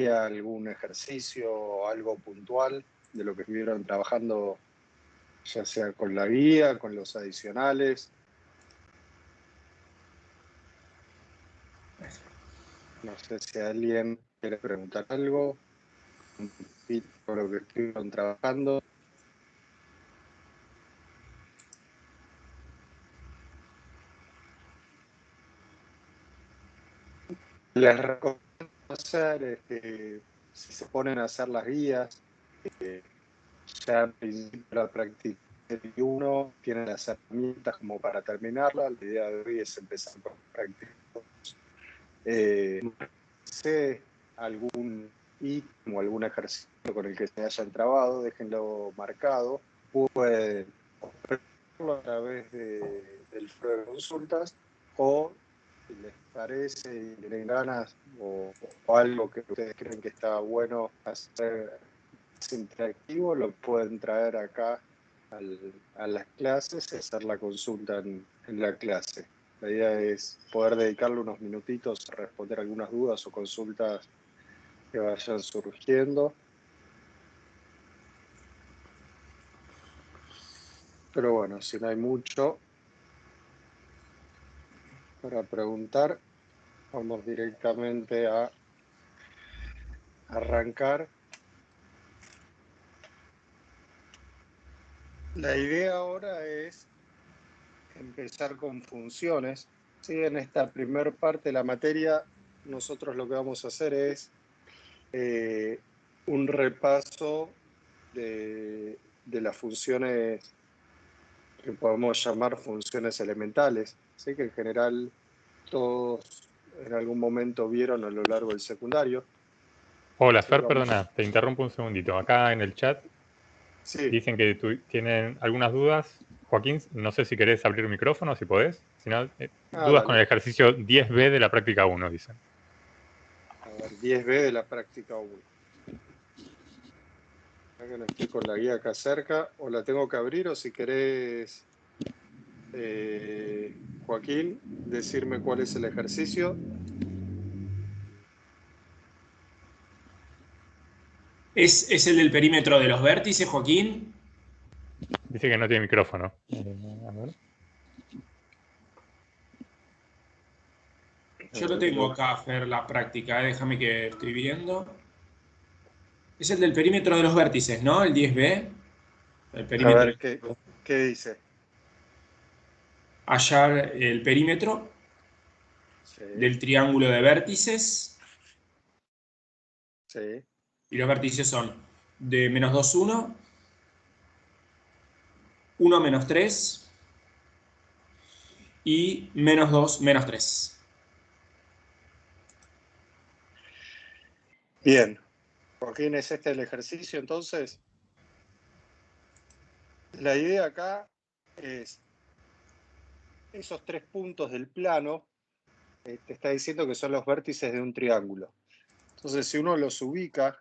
algún ejercicio o algo puntual de lo que estuvieron trabajando, ya sea con la guía, con los adicionales. No sé si alguien quiere preguntar algo con lo que estuvieron trabajando. Les recomiendo hacer, si se ponen a hacer las guías, ya al principio de la práctica 1 tienen las herramientas como para terminarla. La idea de hoy es empezar con práctica 2. Sé algún ítem o algún ejercicio con el que se hayan trabado, déjenlo marcado. Pueden verlo a través del foro de consultas, o si les parece y tienen ganas o algo que ustedes creen que está bueno hacer interactivo, lo pueden traer acá a las clases y hacer la consulta en la clase. La idea es poder dedicarle unos minutitos a responder algunas dudas o consultas que vayan surgiendo. Pero bueno, si no hay mucho para preguntar, vamos directamente a arrancar. La idea ahora es empezar con funciones. ¿Sí? En esta primera parte de la materia, nosotros lo que vamos a hacer es un repaso de las funciones que podemos llamar funciones elementales, ¿sí? Que en general todos en algún momento vieron a lo largo del secundario. Hola, ¿Sí? Fer, perdona, te interrumpo un segundito. Acá en el chat dicen que tienen algunas dudas. Joaquín, no sé si querés abrir el micrófono, si podés. Si no, dudas dale. con el ejercicio 10B de la práctica 1, dicen. A ver, 10B de la práctica 1. Acá no estoy con la guía acá cerca, o la tengo que abrir, o si querés, Joaquín, decirme cuál es el ejercicio. ¿Es el del perímetro de los vértices, Joaquín? Dice que no tiene micrófono. A ver. Yo lo tengo acá, Fer, la práctica. Déjame que estoy viendo. Es el del perímetro de los vértices, ¿no? El 10B. El perímetro. A ver, ¿qué dice? Hallar el perímetro del triángulo de vértices. Sí. Y los vértices son de menos 2, 1, 1, menos 3 y menos 2, menos 3. Bien. Joaquín, ¿es este el ejercicio entonces? La idea acá es esos 3 puntos del plano, te está diciendo que son los vértices de un triángulo. Entonces, si uno los ubica,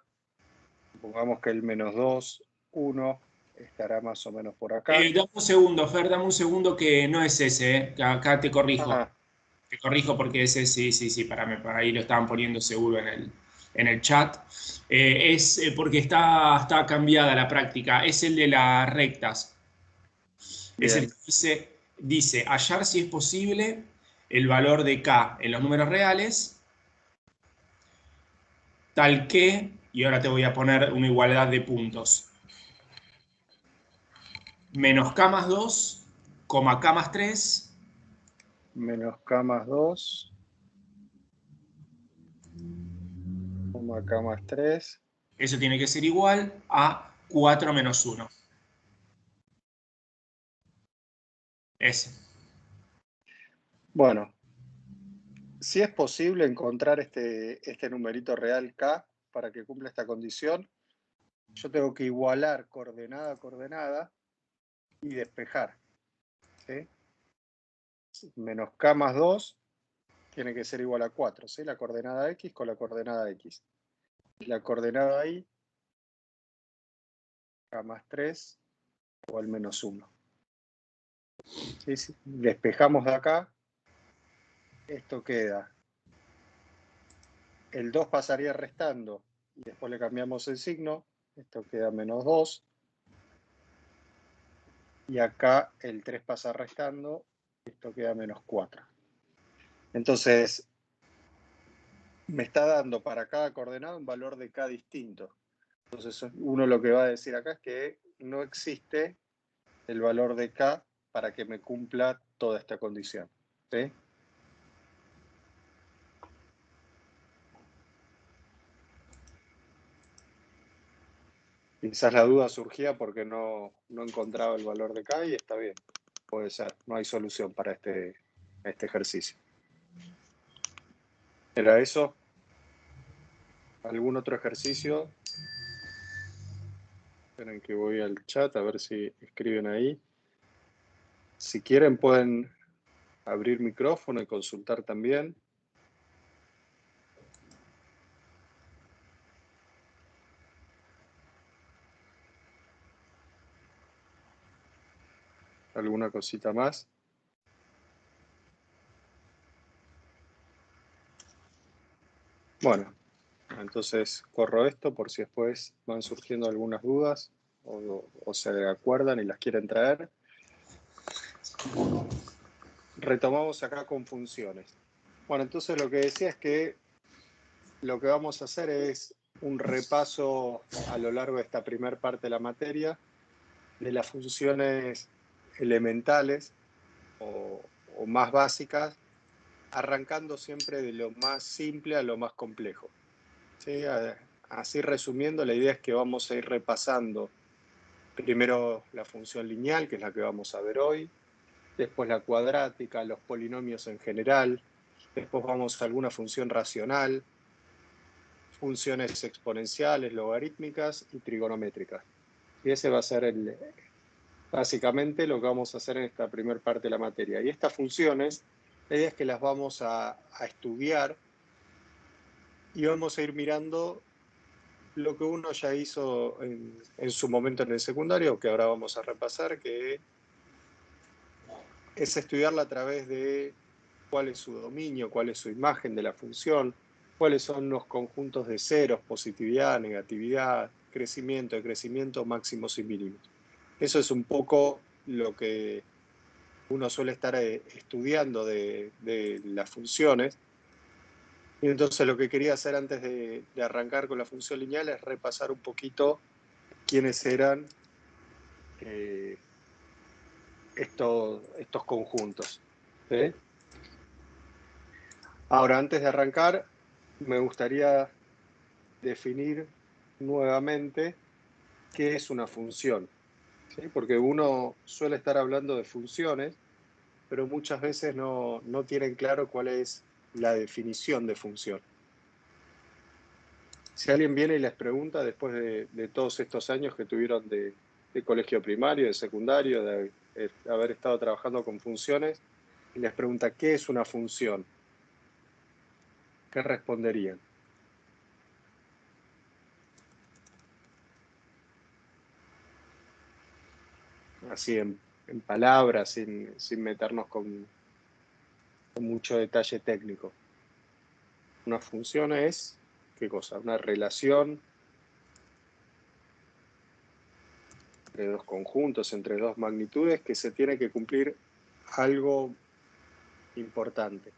supongamos que el menos 2, 1 estará más o menos por acá. Dame un segundo, Fer, dame un segundo que no es ese, que acá te corrijo. Te corrijo porque ese sí, para ahí lo estaban poniendo seguro en el chat. Es porque está cambiada la práctica. Es el de las rectas. Bien. Es el que dice hallar si es posible el valor de K en los números reales, tal que, y ahora te voy a poner una igualdad de puntos, menos K más 2, K más 3. Menos K más 2, K más 3. Eso tiene que ser igual a 4 menos 1. Ese. Bueno, si es posible encontrar este numerito real K para que cumpla esta condición, yo tengo que igualar coordenada a coordenada y despejar. ¿Sí? Menos K más 2 tiene que ser igual a 4. ¿Sí? La coordenada X con la coordenada X. La coordenada Y, K más 3 igual menos 1. ¿Sí? Sí. Despejamos de acá. Esto queda. El 2 pasaría restando y después le cambiamos el signo, esto queda menos 2, y acá el 3 pasa restando, esto queda menos 4. Entonces, me está dando para cada coordenada un valor de K distinto. Entonces, uno lo que va a decir acá es que no existe el valor de K para que me cumpla toda esta condición. ¿Sí? Quizás la duda surgía porque no encontraba el valor de K y está bien, puede ser, no hay solución para este ejercicio. ¿Era eso? ¿Algún otro ejercicio? Esperen que voy al chat a ver si escriben ahí. Si quieren pueden abrir micrófono y consultar también. ¿Alguna cosita más? Bueno, entonces corro esto por si después van surgiendo algunas dudas o se acuerdan y las quieren traer. Retomamos acá con funciones. Bueno, entonces lo que decía es que lo que vamos a hacer es un repaso a lo largo de esta primera parte de la materia de las funciones elementales o más básicas, arrancando siempre de lo más simple a lo más complejo. ¿Sí? Así resumiendo, la idea es que vamos a ir repasando primero la función lineal, que es la que vamos a ver hoy, después la cuadrática, los polinomios en general, después vamos a alguna función racional, funciones exponenciales, logarítmicas y trigonométricas. Y ese va a ser básicamente lo que vamos a hacer en esta primera parte de la materia. Y estas funciones, la idea es que las vamos a estudiar y vamos a ir mirando lo que uno ya hizo en su momento en el secundario, que ahora vamos a repasar, que es estudiarla a través de cuál es su dominio, cuál es su imagen de la función, cuáles son los conjuntos de ceros, positividad, negatividad, crecimiento, decrecimiento, máximos y mínimos. Eso es un poco lo que uno suele estar estudiando de las funciones. Y entonces lo que quería hacer antes de arrancar con la función lineal es repasar un poquito quiénes eran estos conjuntos. ¿Sí? Ahora, antes de arrancar, me gustaría definir nuevamente qué es una función. ¿Sí? Porque uno suele estar hablando de funciones, pero muchas veces no tienen claro cuál es la definición de función. Si alguien viene y les pregunta, después de todos estos años que tuvieron de colegio primario, de secundario, de haber estado trabajando con funciones, y les pregunta ¿qué es una función? ¿Qué responderían? Así en palabras, sin meternos con mucho detalle técnico. Una función es, ¿qué cosa? Una relación entre dos conjuntos, entre dos magnitudes, que se tiene que cumplir algo importante.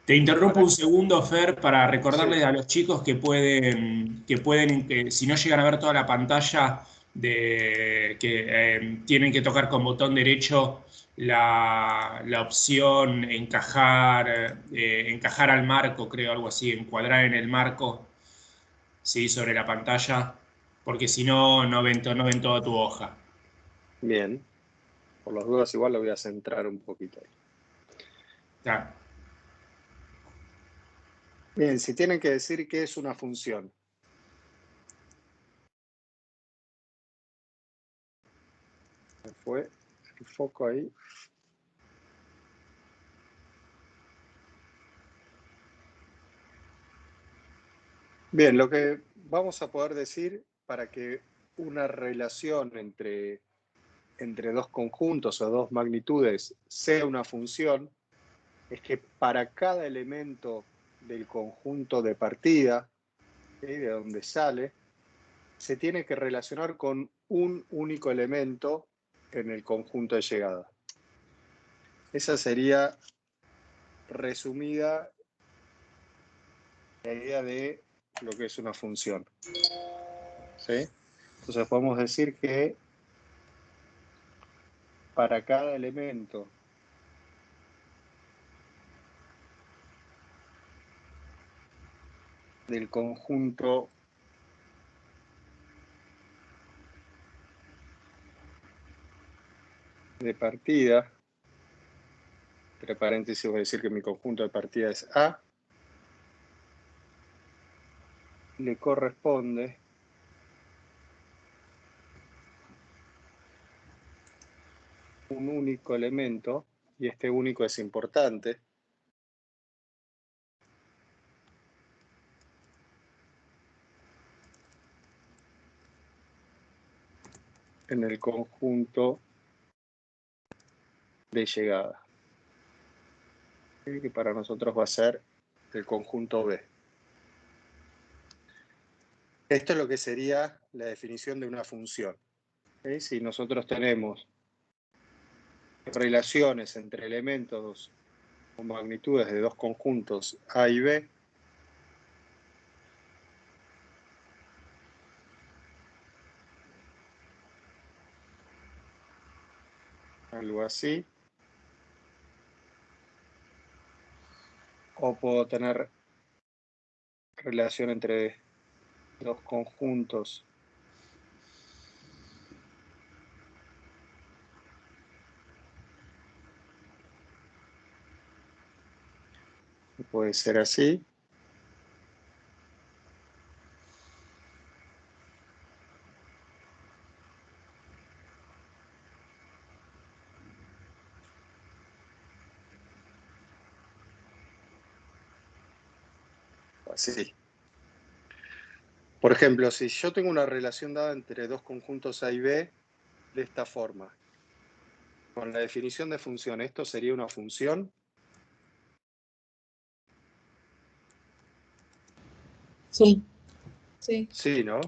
Te interrumpo un segundo, Fer, para recordarles a los chicos que pueden, si no llegan a ver toda la pantalla, tienen que tocar con botón derecho la opción encajar al marco, creo, algo así, encuadrar en el marco, ¿sí? Sobre la pantalla, porque si no, no ven toda tu hoja. Bien. Por las dudas igual lo voy a centrar un poquito ahí. Claro. Bien, si tienen que decir qué es una función. Me fue el foco ahí. Bien, lo que vamos a poder decir para que una relación entre dos conjuntos o dos magnitudes sea una función es que para cada elemento del conjunto de partida, de donde sale, se tiene que relacionar con un único elemento en el conjunto de llegada. Esa sería resumida la idea de lo que es una función. ¿Sí? Entonces podemos decir que para cada elemento del conjunto de partida, entre paréntesis voy a decir que mi conjunto de partida es A, le corresponde un único elemento, y este único es importante, en el conjunto de llegada, que para nosotros va a ser el conjunto B. Esto es lo que sería la definición de una función. ¿Sí? Si nosotros tenemos relaciones entre elementos con magnitudes de dos conjuntos A y B, algo así, o puedo tener relación entre dos conjuntos puede ser así, así. Por ejemplo, si yo tengo una relación dada entre dos conjuntos A y B de esta forma, con la definición de función, ¿esto sería una función? Sí. Sí. Sí, ¿no?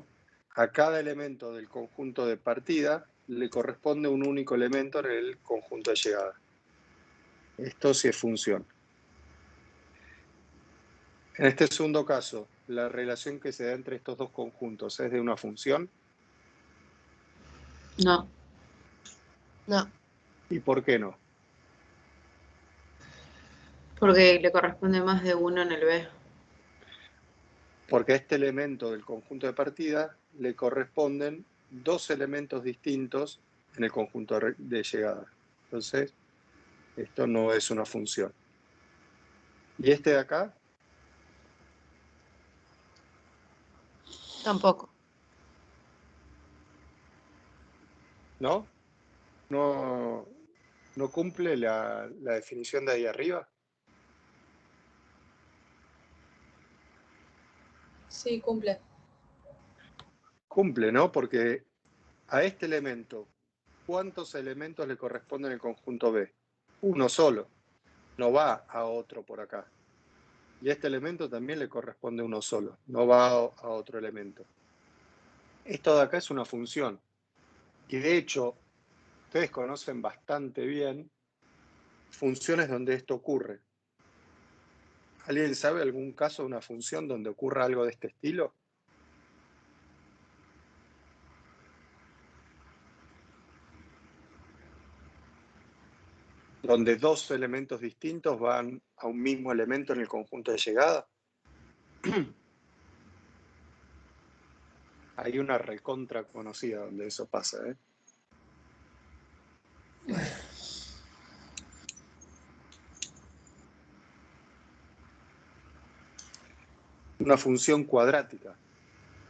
A cada elemento del conjunto de partida le corresponde un único elemento en el conjunto de llegada. Esto sí es función. En este segundo caso, la relación que se da entre estos dos conjuntos es de una función. No. No. ¿Y por qué no? Porque le corresponde más de uno en el B. Porque a este elemento del conjunto de partida le corresponden dos elementos distintos en el conjunto de llegada. Entonces, esto no es una función. ¿Y este de acá? Tampoco. ¿No? ¿No cumple la definición de ahí arriba? Sí, cumple. Cumple, ¿no? Porque a este elemento, ¿cuántos elementos le corresponden el conjunto B? Uno solo. No va a otro por acá. Y a este elemento también le corresponde uno solo. No va a otro elemento. Esto de acá es una función. Y de hecho, ustedes conocen bastante bien funciones donde esto ocurre. ¿Alguien sabe algún caso de una función donde ocurra algo de este estilo? Donde dos elementos distintos van a un mismo elemento en el conjunto de llegada. Hay una recontra conocida donde eso pasa, ¿eh? Una función cuadrática.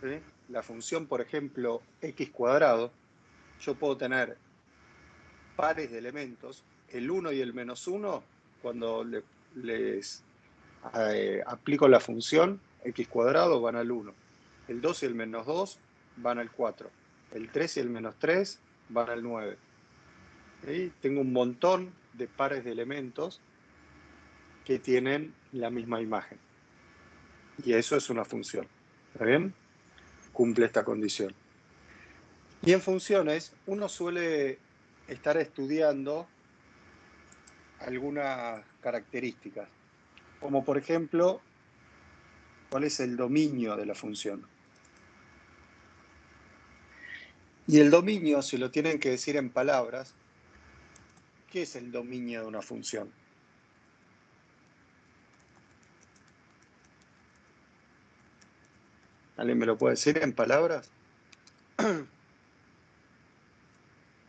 ¿Sí? La función, por ejemplo, x cuadrado, yo puedo tener pares de elementos, el 1 y el menos 1, cuando les aplico la función x cuadrado van al 1. El 2 y el menos 2 van al 4. El 3 y el menos 3 van al 9. ¿Sí? Tengo un montón de pares de elementos que tienen la misma imagen. Y eso es una función. ¿Está bien? Cumple esta condición. Y en funciones, uno suele estar estudiando algunas características, como por ejemplo, cuál es el dominio de la función. Y el dominio, si lo tienen que decir en palabras, ¿qué es el dominio de una función? ¿Alguien me lo puede decir en palabras?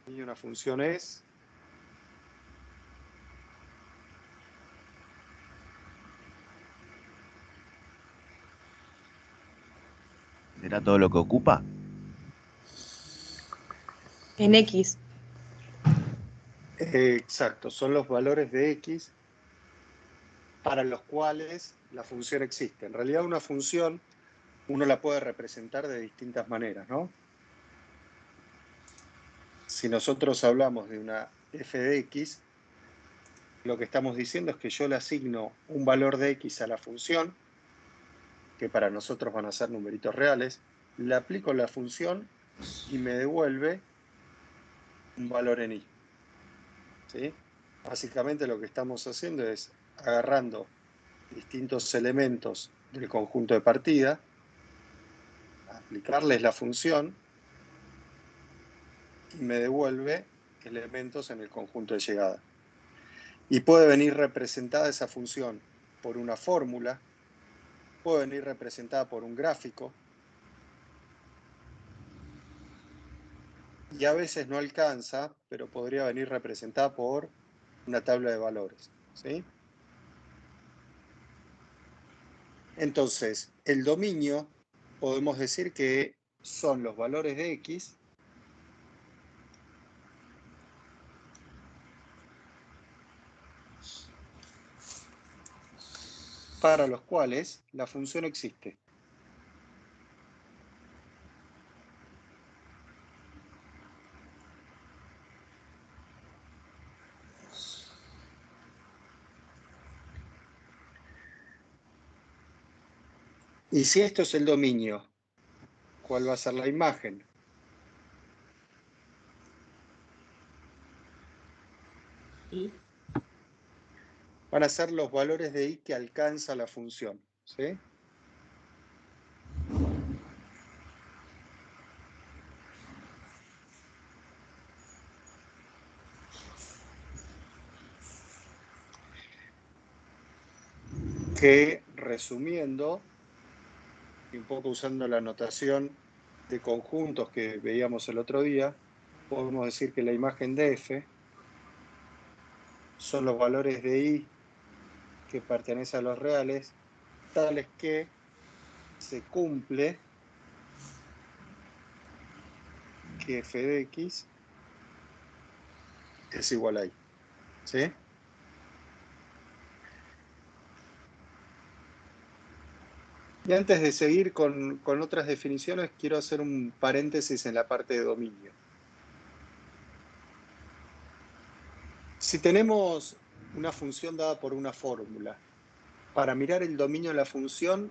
Y una función es... ¿Será todo lo que ocupa? En X. Exacto, son los valores de X para los cuales la función existe. En realidad una función uno la puede representar de distintas maneras, ¿no? Si nosotros hablamos de una f de X, lo que estamos diciendo es que yo le asigno un valor de X a la función, que para nosotros van a ser numeritos reales, le aplico la función y me devuelve un valor en Y. ¿Sí? Básicamente lo que estamos haciendo es agarrando distintos elementos del conjunto de partida, aplicarles la función y me devuelve elementos en el conjunto de llegada. Y puede venir representada esa función por una fórmula, puede venir representada por un gráfico, y a veces no alcanza, pero podría venir representada por una tabla de valores, ¿sí? Entonces, el dominio, podemos decir que son los valores de X para los cuales la función existe. Y si esto es el dominio, ¿cuál va a ser la imagen? ¿Y? Van a ser los valores de Y que alcanza la función, ¿sí? Que, resumiendo, y un poco usando la notación de conjuntos que veíamos el otro día, podemos decir que la imagen de F son los valores de Y que pertenecen a los reales, tales que se cumple que f de X es igual a Y. ¿Sí? Y antes de seguir con otras definiciones, quiero hacer un paréntesis en la parte de dominio. Si tenemos una función dada por una fórmula, para mirar el dominio de la función,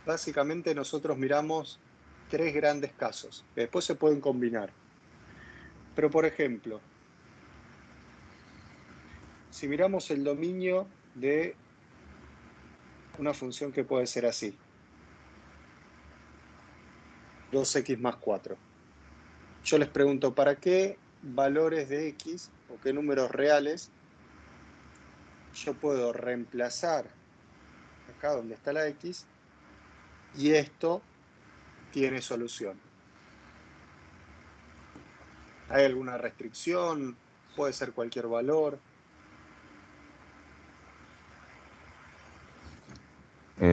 básicamente nosotros miramos tres grandes casos, que después se pueden combinar. Pero, por ejemplo, si miramos el dominio de una función que puede ser así, 2x más 4. Yo les pregunto, ¿para qué valores de X o qué números reales yo puedo reemplazar acá donde está la X y esto tiene solución? ¿Hay alguna restricción? ¿Puede ser cualquier valor?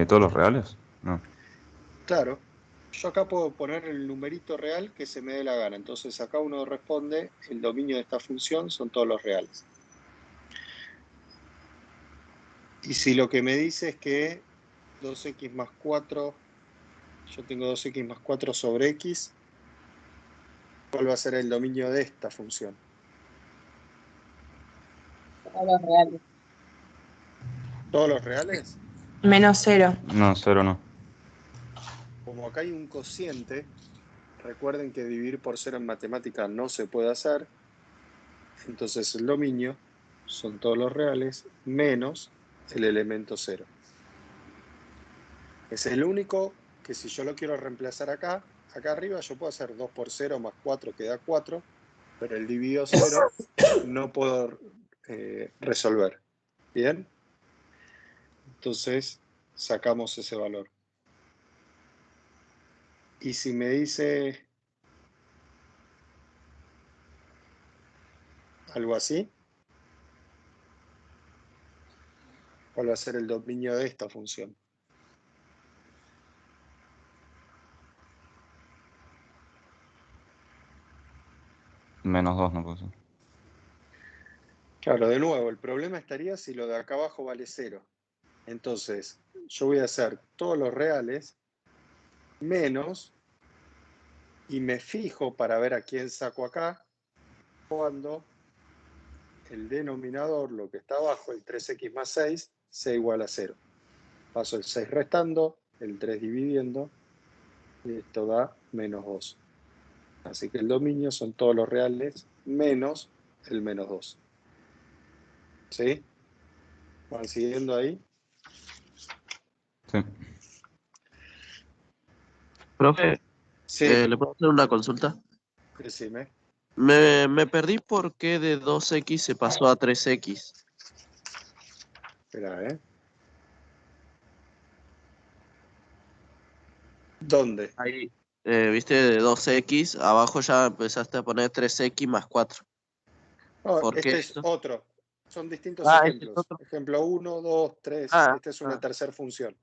¿Todos los reales? No. Claro. Yo acá puedo poner el numerito real que se me dé la gana. Entonces acá uno responde, el dominio de esta función son todos los reales. Y si lo que me dice es que 2x más 4, yo tengo 2x más 4 sobre x, ¿cuál va a ser el dominio de esta función? Todos los reales. ¿Todos los reales? Menos 0. No, 0 no. ¿Cómo acá hay un cociente, recuerden que dividir por 0 en matemática no se puede hacer. Entonces el dominio son todos los reales menos el elemento 0. Es el único que si yo lo quiero reemplazar acá arriba yo puedo hacer 2 por 0 más 4 que da 4, pero el dividido 0 no puedo resolver. ¿Bien? Entonces sacamos ese valor. Y si me dice algo así, ¿cuál va a ser el dominio de esta función? Menos 2 no puedo ser. Claro, de nuevo, el problema estaría si lo de acá abajo vale 0. Entonces, yo voy a hacer todos los reales menos, y me fijo para ver a quién saco acá, cuando el denominador, lo que está abajo, el 3x más 6, sea igual a 0. Paso el 6 restando, el 3 dividiendo, y esto da menos 2. Así que el dominio son todos los reales menos el menos 2. ¿Sí? ¿Van siguiendo ahí? Sí. Profe, Sí, ¿le puedo hacer una consulta? decime. Me perdí por qué de 2x se pasó a 3x. Espera, ¿eh? ¿Dónde? Ahí, viste, de 2x, abajo ya empezaste a poner 3x más 4. No, ¿Por qué este es esto? otro. Son distintos Este es ejemplos. otro. Ejemplo 1, 2, 3. Esta es una Ah, tercera función.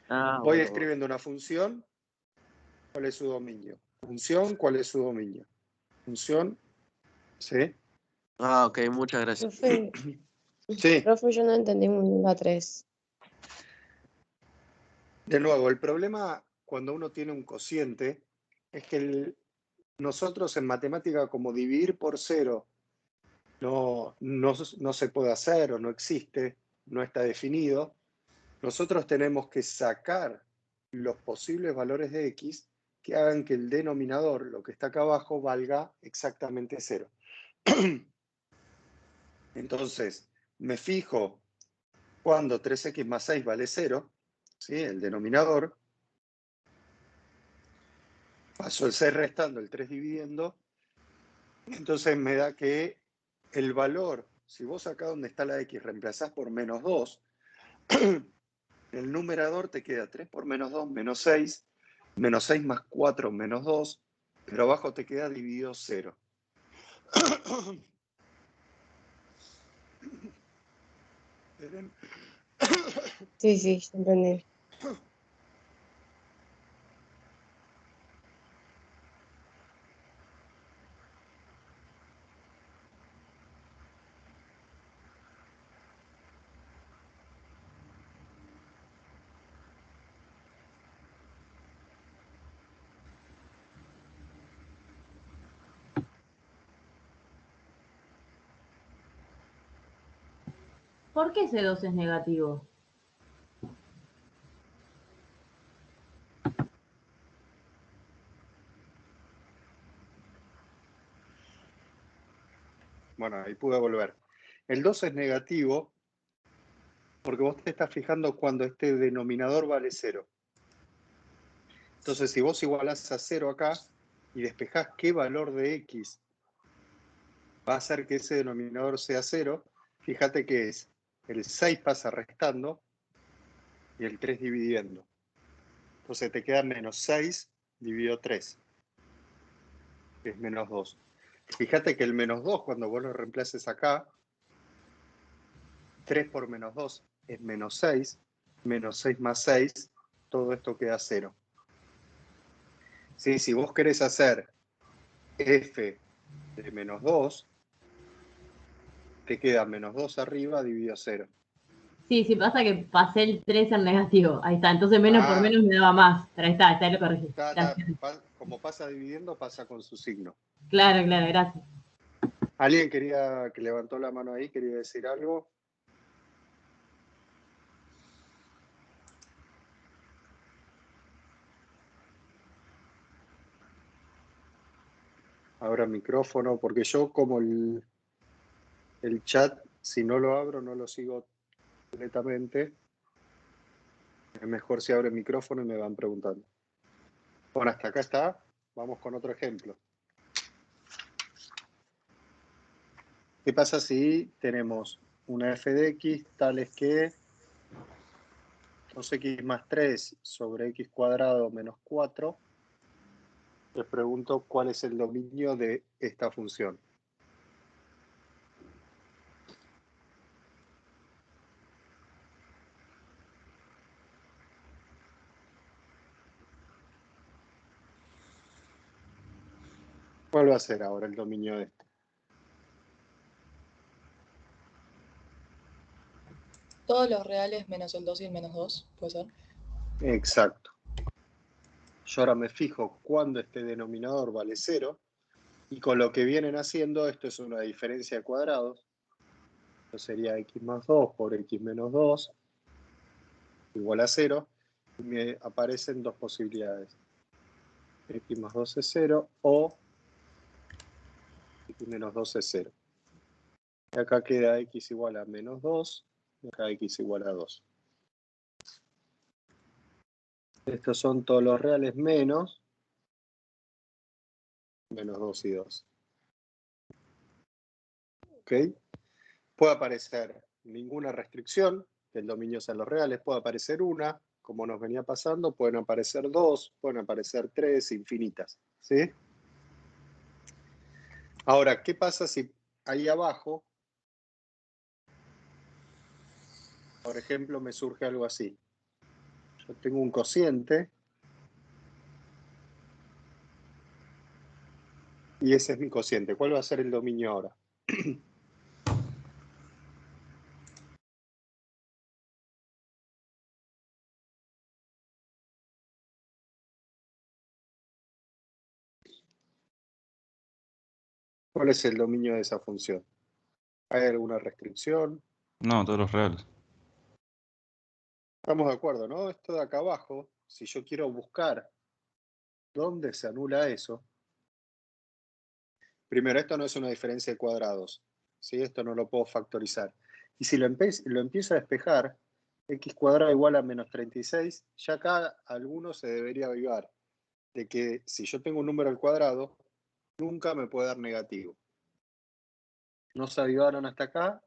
Voy bueno. escribiendo una función. ¿Cuál es su dominio? Función, ¿cuál es su dominio? Función, ¿sí? Ok, muchas gracias. Profe, Sí. profe, yo no entendí muy bien la 3. De nuevo, el problema cuando uno tiene un cociente es que nosotros en matemática, como dividir por 0 no se puede hacer o no existe, no está definido, nosotros tenemos que sacar los posibles valores de x que hagan que el denominador, lo que está acá abajo, valga exactamente 0. Entonces, me fijo cuando 3x más 6 vale 0, ¿sí? El denominador, paso el 6 restando, el 3 dividiendo, entonces me da que el valor, si vos acá donde está la x reemplazás por menos 2, el numerador te queda 3 por menos 2, menos 6 más 4, menos 2, pero abajo te queda dividido 0. Sí, sí, ya entendí. ¿Por qué ese 2 es negativo? Bueno, ahí pude volver. El 2 es negativo porque vos te estás fijando cuando este denominador vale 0. Entonces, si vos igualás a 0 acá y despejás qué valor de x va a hacer que ese denominador sea 0, fíjate que es el 6 pasa restando y el 3 dividiendo. Entonces te queda menos 6 dividido 3, que es menos 2. Fíjate que el menos 2, cuando vos lo reemplaces acá, 3 por menos 2 es menos 6 más 6, todo esto queda 0. ¿Sí? Si vos querés hacer f de menos 2, te queda menos 2 arriba dividido 0. Sí, sí, pasa que pasé el 3 en negativo. Ahí está. Entonces menos por menos me daba más. Pero ahí está, lo corregí. Como pasa dividiendo, pasa con su signo. Claro, claro, gracias. ¿Alguien que levantó la mano ahí, quería decir algo? abra micrófono, porque yo como el chat, si no lo abro, no lo sigo completamente. Es mejor si abre el micrófono y me van preguntando. Bueno, hasta acá está. Vamos con otro ejemplo. ¿Qué pasa si tenemos una f de x tales que 2x más 3 sobre x cuadrado menos 4? Les pregunto cuál es el dominio de esta función. ¿Cuál va a ser ahora el dominio de esto? Todos los reales menos el 2 y el menos 2, ¿puede ser? Exacto. Yo ahora me fijo cuando este denominador vale 0, y con lo que vienen haciendo, esto es una diferencia de cuadrados. Esto sería x más 2 por x menos 2 igual a 0. Y me aparecen dos posibilidades. X más 2 es 0 o x menos 2 es 0. Y acá queda x igual a menos 2 y acá x igual a 2. Estos son todos los reales menos 2 y 2. ¿Ok? Puede aparecer ninguna restricción, que el dominio sean los reales. Puede aparecer una, como nos venía pasando. Pueden aparecer dos, pueden aparecer tres, infinitas. ¿Sí? Ahora, ¿qué pasa si ahí abajo, por ejemplo, me surge algo así? Yo tengo un cociente y ese es mi cociente. ¿Cuál va a ser el dominio ahora? ¿Cuál es el dominio de esa función? ¿Hay alguna restricción? No, todos los reales. Estamos de acuerdo, ¿no? Esto de acá abajo, si yo quiero buscar dónde se anula eso, primero, esto no es una diferencia de cuadrados, ¿sí? Esto no lo puedo factorizar. Y si lo empiezo a despejar, x cuadrado igual a menos 36, ya acá alguno se debería avivar de que si yo tengo un número al cuadrado, nunca me puede dar negativo. No se avivaron hasta acá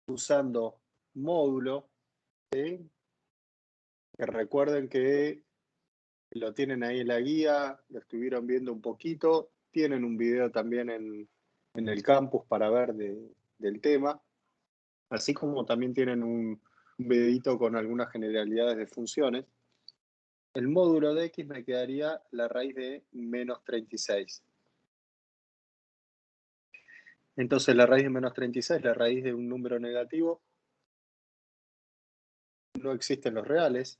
usando módulo, ¿sí? Que recuerden que lo tienen ahí en la guía, lo estuvieron viendo un poquito, tienen un video también en el campus para ver del tema, así como también tienen un videito con algunas generalidades de funciones. El módulo de x me quedaría la raíz de menos 36. Entonces la raíz de menos 36, la raíz de un número negativo, no existen los reales.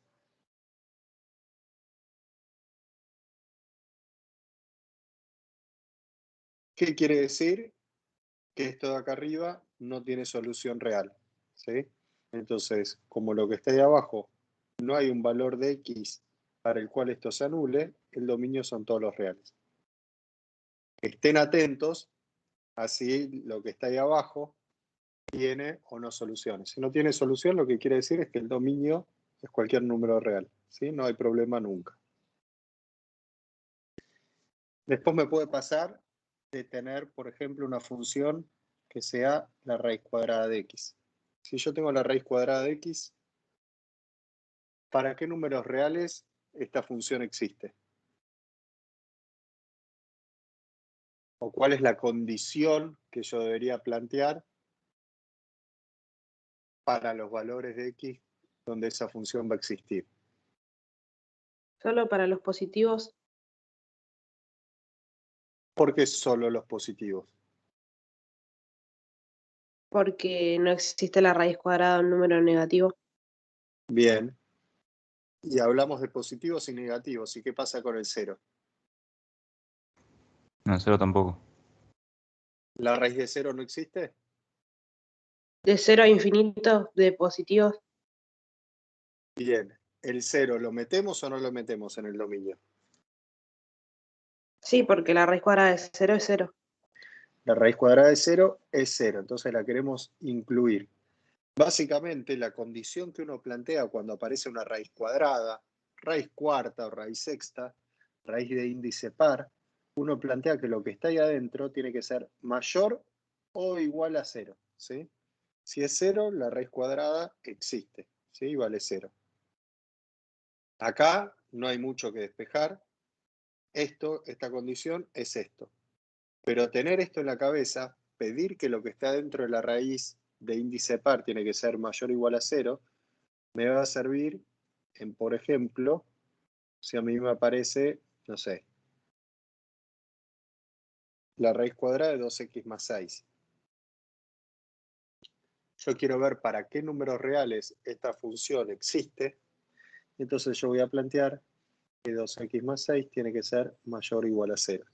¿Qué quiere decir? Que esto de acá arriba no tiene solución real, ¿sí? Entonces, como lo que está ahí abajo no hay un valor de x para el cual esto se anule, el dominio son todos los reales. Estén atentos, así lo que está ahí abajo tiene o no soluciones. Si no tiene solución, lo que quiere decir es que el dominio es cualquier número real, ¿sí? No hay problema nunca. Después me puede pasar de tener, por ejemplo, una función que sea la raíz cuadrada de x. Si yo tengo la raíz cuadrada de x, ¿para qué números reales esta función existe? ¿O cuál es la condición que yo debería plantear para los valores de x donde esa función va a existir? Solo para los positivos. ¿Por qué solo los positivos? Porque no existe la raíz cuadrada de un número negativo. Bien. Y hablamos de positivos y negativos. ¿Y qué pasa con el cero? No, el 0 tampoco. ¿La raíz de cero no existe? De 0 a infinito de positivos. Bien. ¿El cero lo metemos o no lo metemos en el dominio? Sí, porque la raíz cuadrada de 0 es 0. La raíz cuadrada de 0 es 0, entonces la queremos incluir. Básicamente, la condición que uno plantea cuando aparece una raíz cuadrada, raíz cuarta o raíz sexta, raíz de índice par, uno plantea que lo que está ahí adentro tiene que ser mayor o igual a 0, ¿sí? Si es 0, la raíz cuadrada existe, ¿sí? Vale 0. Acá no hay mucho que despejar. Esta condición es esto. Pero tener esto en la cabeza, pedir que lo que está dentro de la raíz de índice par tiene que ser mayor o igual a 0, me va a servir en, por ejemplo, si a mí me aparece, no sé, la raíz cuadrada de 2x más 6. Yo quiero ver para qué números reales esta función existe, entonces yo voy a plantear que 2x más 6 tiene que ser mayor o igual a 0.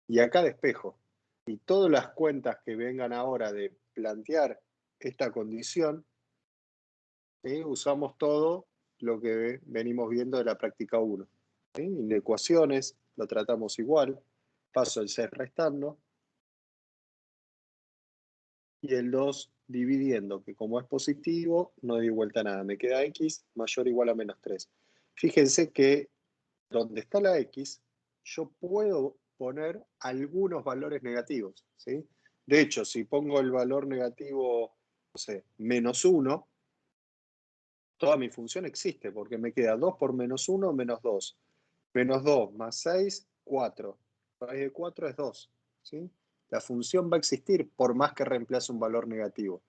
Y acá despejo. Y todas las cuentas que vengan ahora de plantear esta condición, usamos todo lo que venimos viendo de la práctica 1. En ecuaciones lo tratamos igual, paso el 6 restando, y el 2 dividiendo, que como es positivo, no doy vuelta a nada, me queda x mayor o igual a menos 3. Fíjense que donde está la x, yo puedo poner algunos valores negativos, ¿sí? De hecho, si pongo el valor negativo, no sé, menos 1, toda mi función existe, porque me queda 2 por menos 1, menos 2. Menos 2 más 6, 4. Raíz de 4 es 2, ¿sí? La función va a existir por más que reemplace un valor negativo,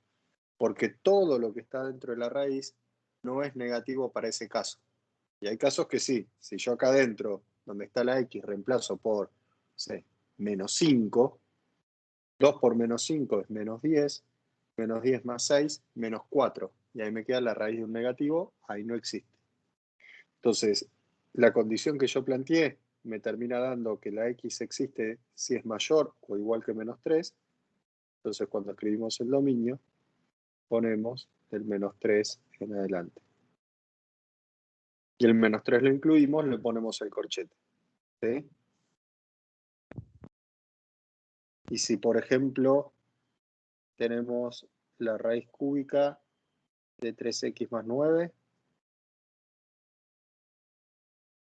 porque todo lo que está dentro de la raíz no es negativo para ese caso. Y hay casos que sí. Si yo acá adentro, donde está la x, reemplazo por, no sé, menos 5, 2 por menos 5 es menos 10, menos 10 más 6, menos 4. Y ahí me queda la raíz de un negativo, ahí no existe. Entonces, la condición que yo planteé me termina dando que la x existe si es mayor o igual que menos 3. Entonces, cuando escribimos el dominio, ponemos el menos 3 en adelante. Y el menos 3 lo incluimos, le ponemos el corchete, ¿sí? Y si, por ejemplo, tenemos la raíz cúbica de 3x más 9,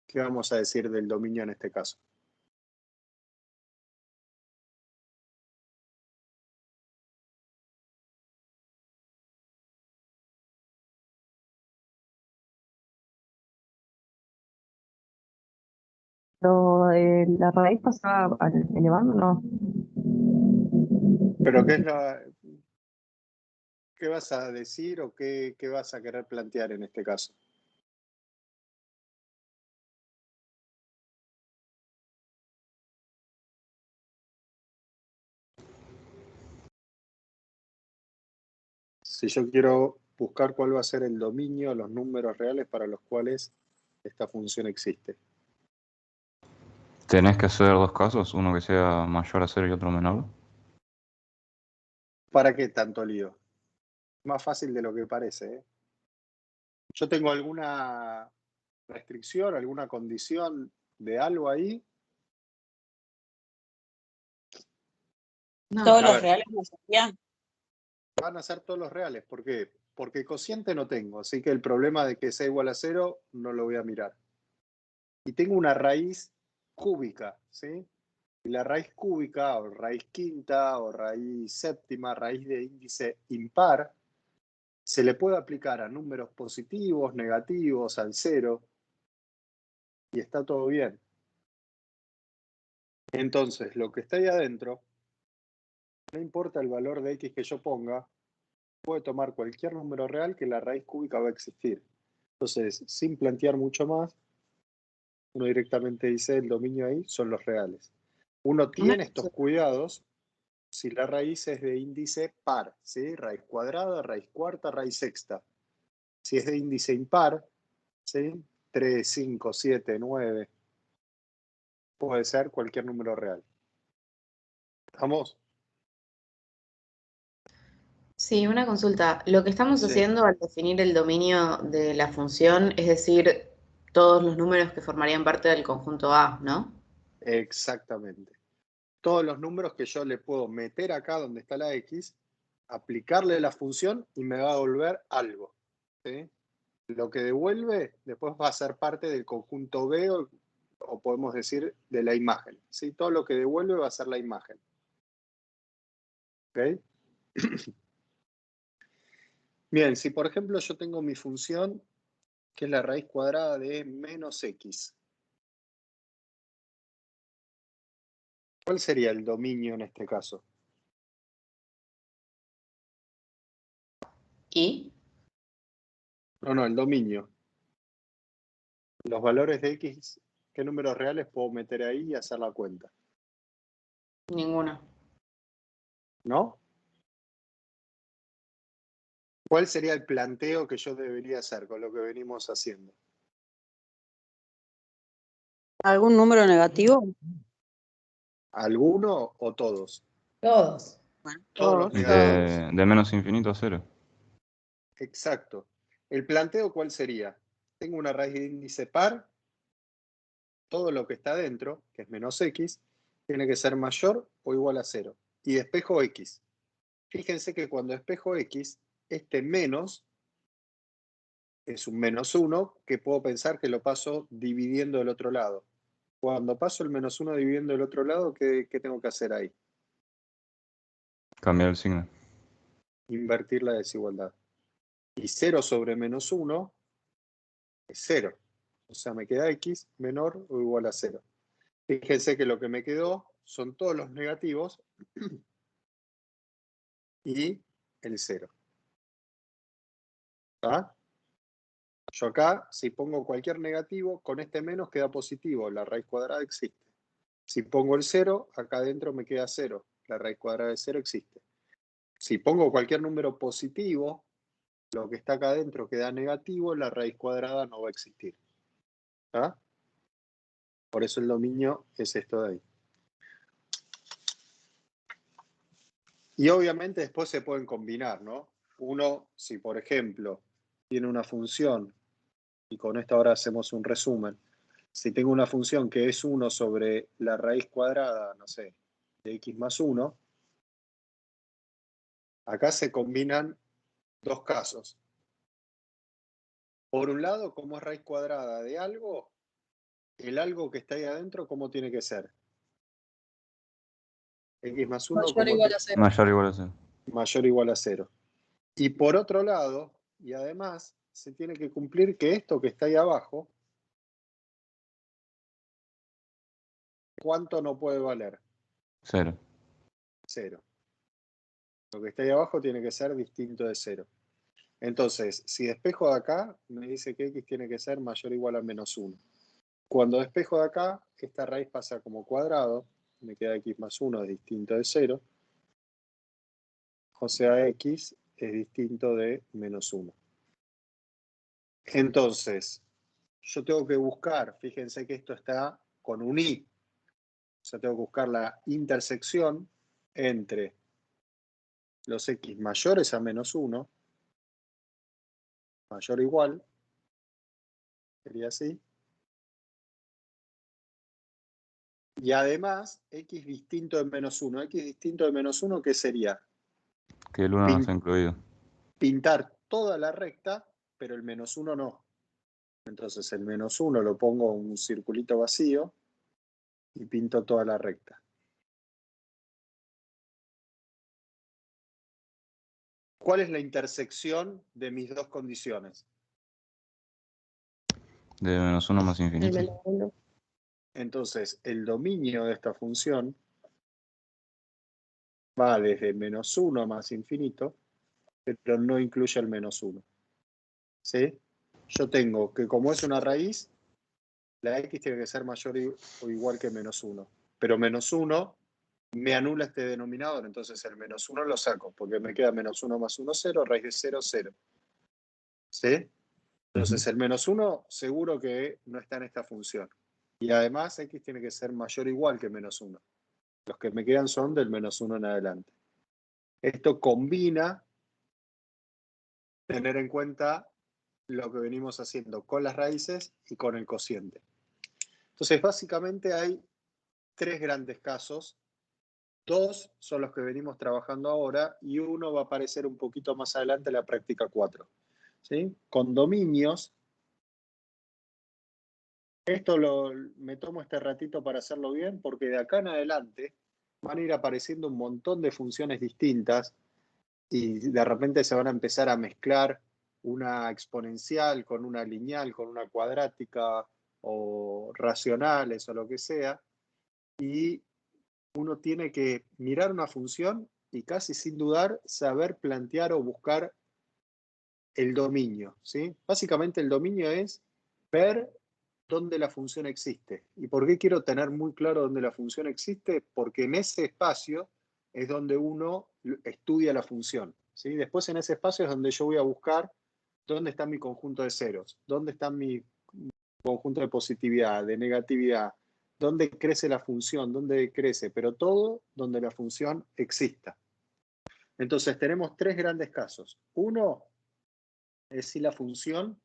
¿qué vamos a decir del dominio en este caso? La raíz pasada al elevando, no. ¿Pero qué vas a decir o qué vas a querer plantear en este caso? Si yo quiero buscar cuál va a ser el dominio, los números reales para los cuales esta función existe. ¿Tenés que hacer dos casos? Uno que sea mayor a 0 y otro menor. ¿Para qué tanto lío? Más fácil de lo que parece, ¿eh? Yo tengo alguna restricción, alguna condición de algo ahí. No. Todos los reales no serían. Van a ser todos los reales. ¿Por qué? Porque cociente no tengo, así que el problema de que sea igual a 0 no lo voy a mirar. Y tengo una raíz cúbica, ¿sí? Y la raíz cúbica, o raíz quinta, o raíz séptima, raíz de índice impar, se le puede aplicar a números positivos, negativos, al 0, y está todo bien. Entonces, lo que está ahí adentro, no importa el valor de x que yo ponga, puede tomar cualquier número real que la raíz cúbica va a existir. Entonces, sin plantear mucho más, uno directamente dice el dominio ahí son los reales. Uno tiene estos cuidados si la raíz es de índice par, ¿sí? Raíz cuadrada, raíz cuarta, raíz sexta. Si es de índice impar, ¿sí? 3, 5, 7, 9, puede ser cualquier número real. ¿Estamos? Sí, una consulta. Lo que estamos haciendo al definir el dominio de la función, es decir, todos los números que formarían parte del conjunto A, ¿no? Exactamente. Todos los números que yo le puedo meter acá donde está la X, aplicarle la función y me va a devolver algo. ¿Sí? Lo que devuelve después va a ser parte del conjunto B o podemos decir de la imagen. ¿Sí? Todo lo que devuelve va a ser la imagen. ¿Ok? Bien, si por ejemplo yo tengo mi función que es la raíz cuadrada de menos X. ¿Cuál sería el dominio en este caso? ¿Y? No, el dominio. Los valores de X, ¿qué números reales puedo meter ahí y hacer la cuenta? Ninguno. ¿No? ¿Cuál sería el planteo que yo debería hacer con lo que venimos haciendo? ¿Algún número negativo? ¿Alguno o todos? Todos. Todos los Y negativos. de menos infinito a 0. Exacto. ¿El planteo cuál sería? Tengo una raíz de índice par, todo lo que está dentro, que es menos X, tiene que ser mayor o igual a 0. Y despejo X. Fíjense que cuando despejo X, este menos es un menos 1 que puedo pensar que lo paso dividiendo del otro lado. Cuando paso el menos 1 dividiendo del otro lado, ¿qué tengo que hacer ahí? Cambiar el signo. Invertir la desigualdad. Y 0 sobre menos 1 es 0. O sea, me queda X menor o igual a 0. Fíjense que lo que me quedó son todos los negativos y el 0. ¿Está? Yo acá, si pongo cualquier negativo, con este menos queda positivo, la raíz cuadrada existe. Si pongo el 0, acá adentro me queda 0, la raíz cuadrada de 0 existe. Si pongo cualquier número positivo, lo que está acá adentro queda negativo, la raíz cuadrada no va a existir. ¿Está? Por eso el dominio es esto de ahí. Y obviamente después se pueden combinar, ¿no? Uno, si por ejemplo tiene una función, y con esto ahora hacemos un resumen, si tengo una función que es 1 sobre la raíz cuadrada, no sé, de x más 1, acá se combinan dos casos. Por un lado, como es raíz cuadrada de algo, el algo que está ahí adentro, ¿cómo tiene que ser? X más 1, Mayor o igual a 0. Mayor o igual a 0. Mayor o igual a 0. Y por otro lado, y además, se tiene que cumplir que esto que está ahí abajo, ¿cuánto no puede valer? 0. 0. Lo que está ahí abajo tiene que ser distinto de 0. Entonces, si despejo de acá, me dice que x tiene que ser mayor o igual a menos 1. Cuando despejo de acá, esta raíz pasa como cuadrado, me queda x más 1 es distinto de 0. O sea, x es distinto de menos 1. Entonces, yo tengo que buscar, fíjense que esto está con un i, o sea, tengo que buscar la intersección entre los x mayores a menos 1, mayor o igual, sería así, y además x distinto de menos 1. X distinto de menos 1, ¿qué sería? Que el 1 no está incluido. Pintar toda la recta, pero el menos 1 no. Entonces el menos 1 lo pongo en un circulito vacío y pinto toda la recta. ¿Cuál es la intersección de mis dos condiciones? De menos 1 más infinito. El menos 1. Entonces, el dominio de esta función va desde menos 1 más infinito, pero no incluye el menos 1. ¿Sí? Yo tengo que como es una raíz, la x tiene que ser mayor o igual que menos 1. Pero menos 1 me anula este denominador, entonces el menos 1 lo saco, porque me queda menos 1 más 1, 0, raíz de 0, 0. ¿Sí? Entonces el menos 1 seguro que no está en esta función. Y además x tiene que ser mayor o igual que menos 1. Los que me quedan son del menos 1 en adelante. Esto combina tener en cuenta lo que venimos haciendo con las raíces y con el cociente. Entonces básicamente hay 3 grandes casos. 2 son los que venimos trabajando ahora y uno va a aparecer un poquito más adelante en la práctica 4. ¿Sí? Con dominios, esto me tomo este ratito para hacerlo bien porque de acá en adelante van a ir apareciendo un montón de funciones distintas y de repente se van a empezar a mezclar una exponencial con una lineal, con una cuadrática o racionales o lo que sea, y uno tiene que mirar una función y casi sin dudar saber plantear o buscar el dominio, ¿sí? Básicamente el dominio es ver dónde la función existe. ¿Y por qué quiero tener muy claro dónde la función existe? Porque en ese espacio es donde uno estudia la función, ¿sí? Después en ese espacio es donde yo voy a buscar dónde está mi conjunto de ceros, dónde está mi conjunto de positividad, de negatividad, dónde crece la función, dónde crece, pero todo donde la función exista. Entonces tenemos 3 grandes casos. Uno es si la función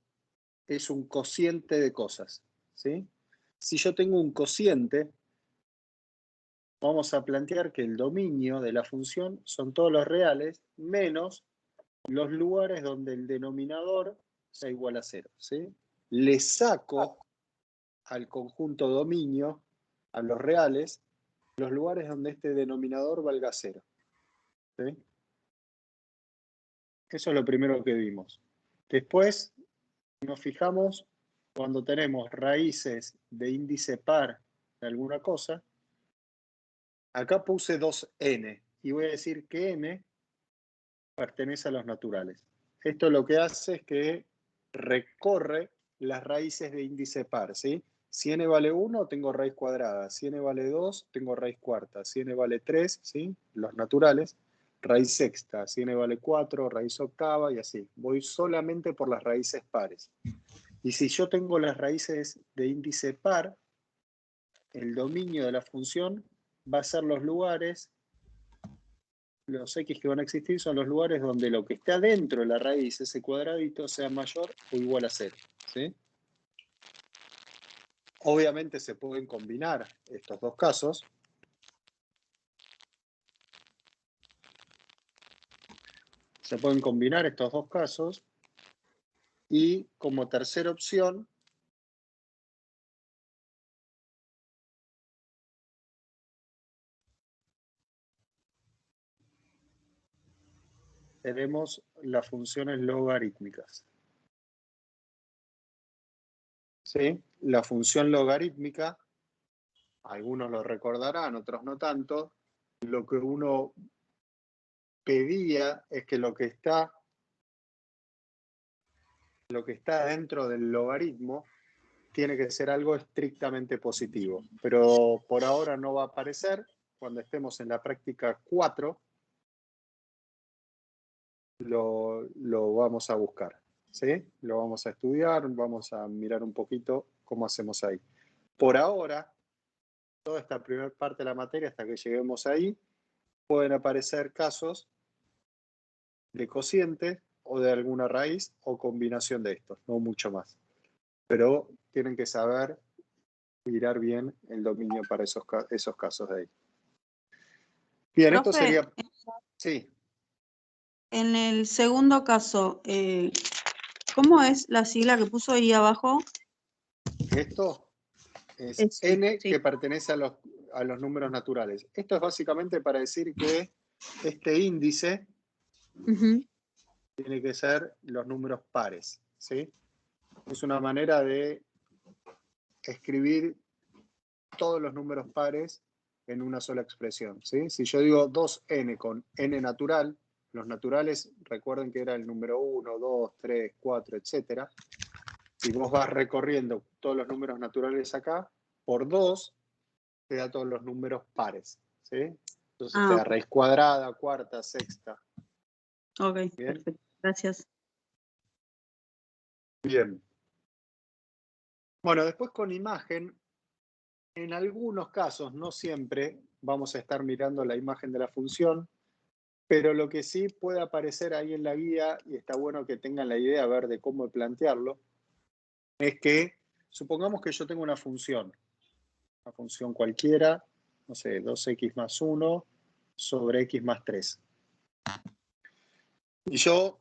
es un cociente de cosas, ¿sí? Si yo tengo un cociente, vamos a plantear que el dominio de la función son todos los reales menos los lugares donde el denominador sea igual a 0, ¿sí? Le saco al conjunto dominio, a los reales, los lugares donde este denominador valga 0, ¿sí? Eso es lo primero que vimos. Después nos fijamos cuando tenemos raíces de índice par de alguna cosa. Acá puse 2n y voy a decir que n pertenece a los naturales. Esto lo que hace es que recorre las raíces de índice par, ¿sí? Si n vale 1, tengo raíz cuadrada. Si n vale 2, tengo raíz cuarta. Si n vale 3, ¿sí? Los naturales, raíz sexta. Si n vale 4, raíz octava y así. Voy solamente por las raíces pares. Y si yo tengo las raíces de índice par, el dominio de la función va a ser los lugares, los x que van a existir son los lugares donde lo que está dentro de la raíz, ese cuadradito, sea mayor o igual a 0, ¿sí? Obviamente se pueden combinar estos dos casos. Se pueden combinar estos dos casos y como tercera opción tenemos las funciones logarítmicas. ¿Sí? La función logarítmica, algunos lo recordarán, otros no tanto, lo que uno pedía es que lo que está dentro del logaritmo tiene que ser algo estrictamente positivo, pero por ahora no va a aparecer. Cuando estemos en la práctica 4 lo vamos a buscar, ¿sí? Lo vamos a estudiar, vamos a mirar un poquito cómo hacemos ahí. Por ahora, toda esta primera parte de la materia, hasta que lleguemos ahí, pueden aparecer casos de cociente o de alguna raíz o combinación de estos, no mucho más. Pero tienen que saber mirar bien el dominio para esos casos de ahí. Bien, Profe, esto sería... Sí. En el segundo caso, ¿cómo es la sigla que puso ahí abajo? Esto es n que pertenece a los números naturales. Esto es básicamente para decir que este índice tiene que ser los números pares, ¿sí? Es una manera de escribir todos los números pares en una sola expresión, ¿sí? Si yo digo 2n con n natural, los naturales, recuerden que era el número 1, 2, 3, 4, etc. Si vos vas recorriendo todos los números naturales acá, por 2 te da todos los números pares, ¿sí? Entonces te da raíz cuadrada, cuarta, sexta. Ok, ¿bien? Perfecto. Gracias. Bien. Bueno, después con imagen, en algunos casos, no siempre, vamos a estar mirando la imagen de la función, pero lo que sí puede aparecer ahí en la guía, y está bueno que tengan la idea a ver de cómo plantearlo, es que supongamos que yo tengo una función cualquiera, no sé, 2x más 1 sobre x más 3. Y yo,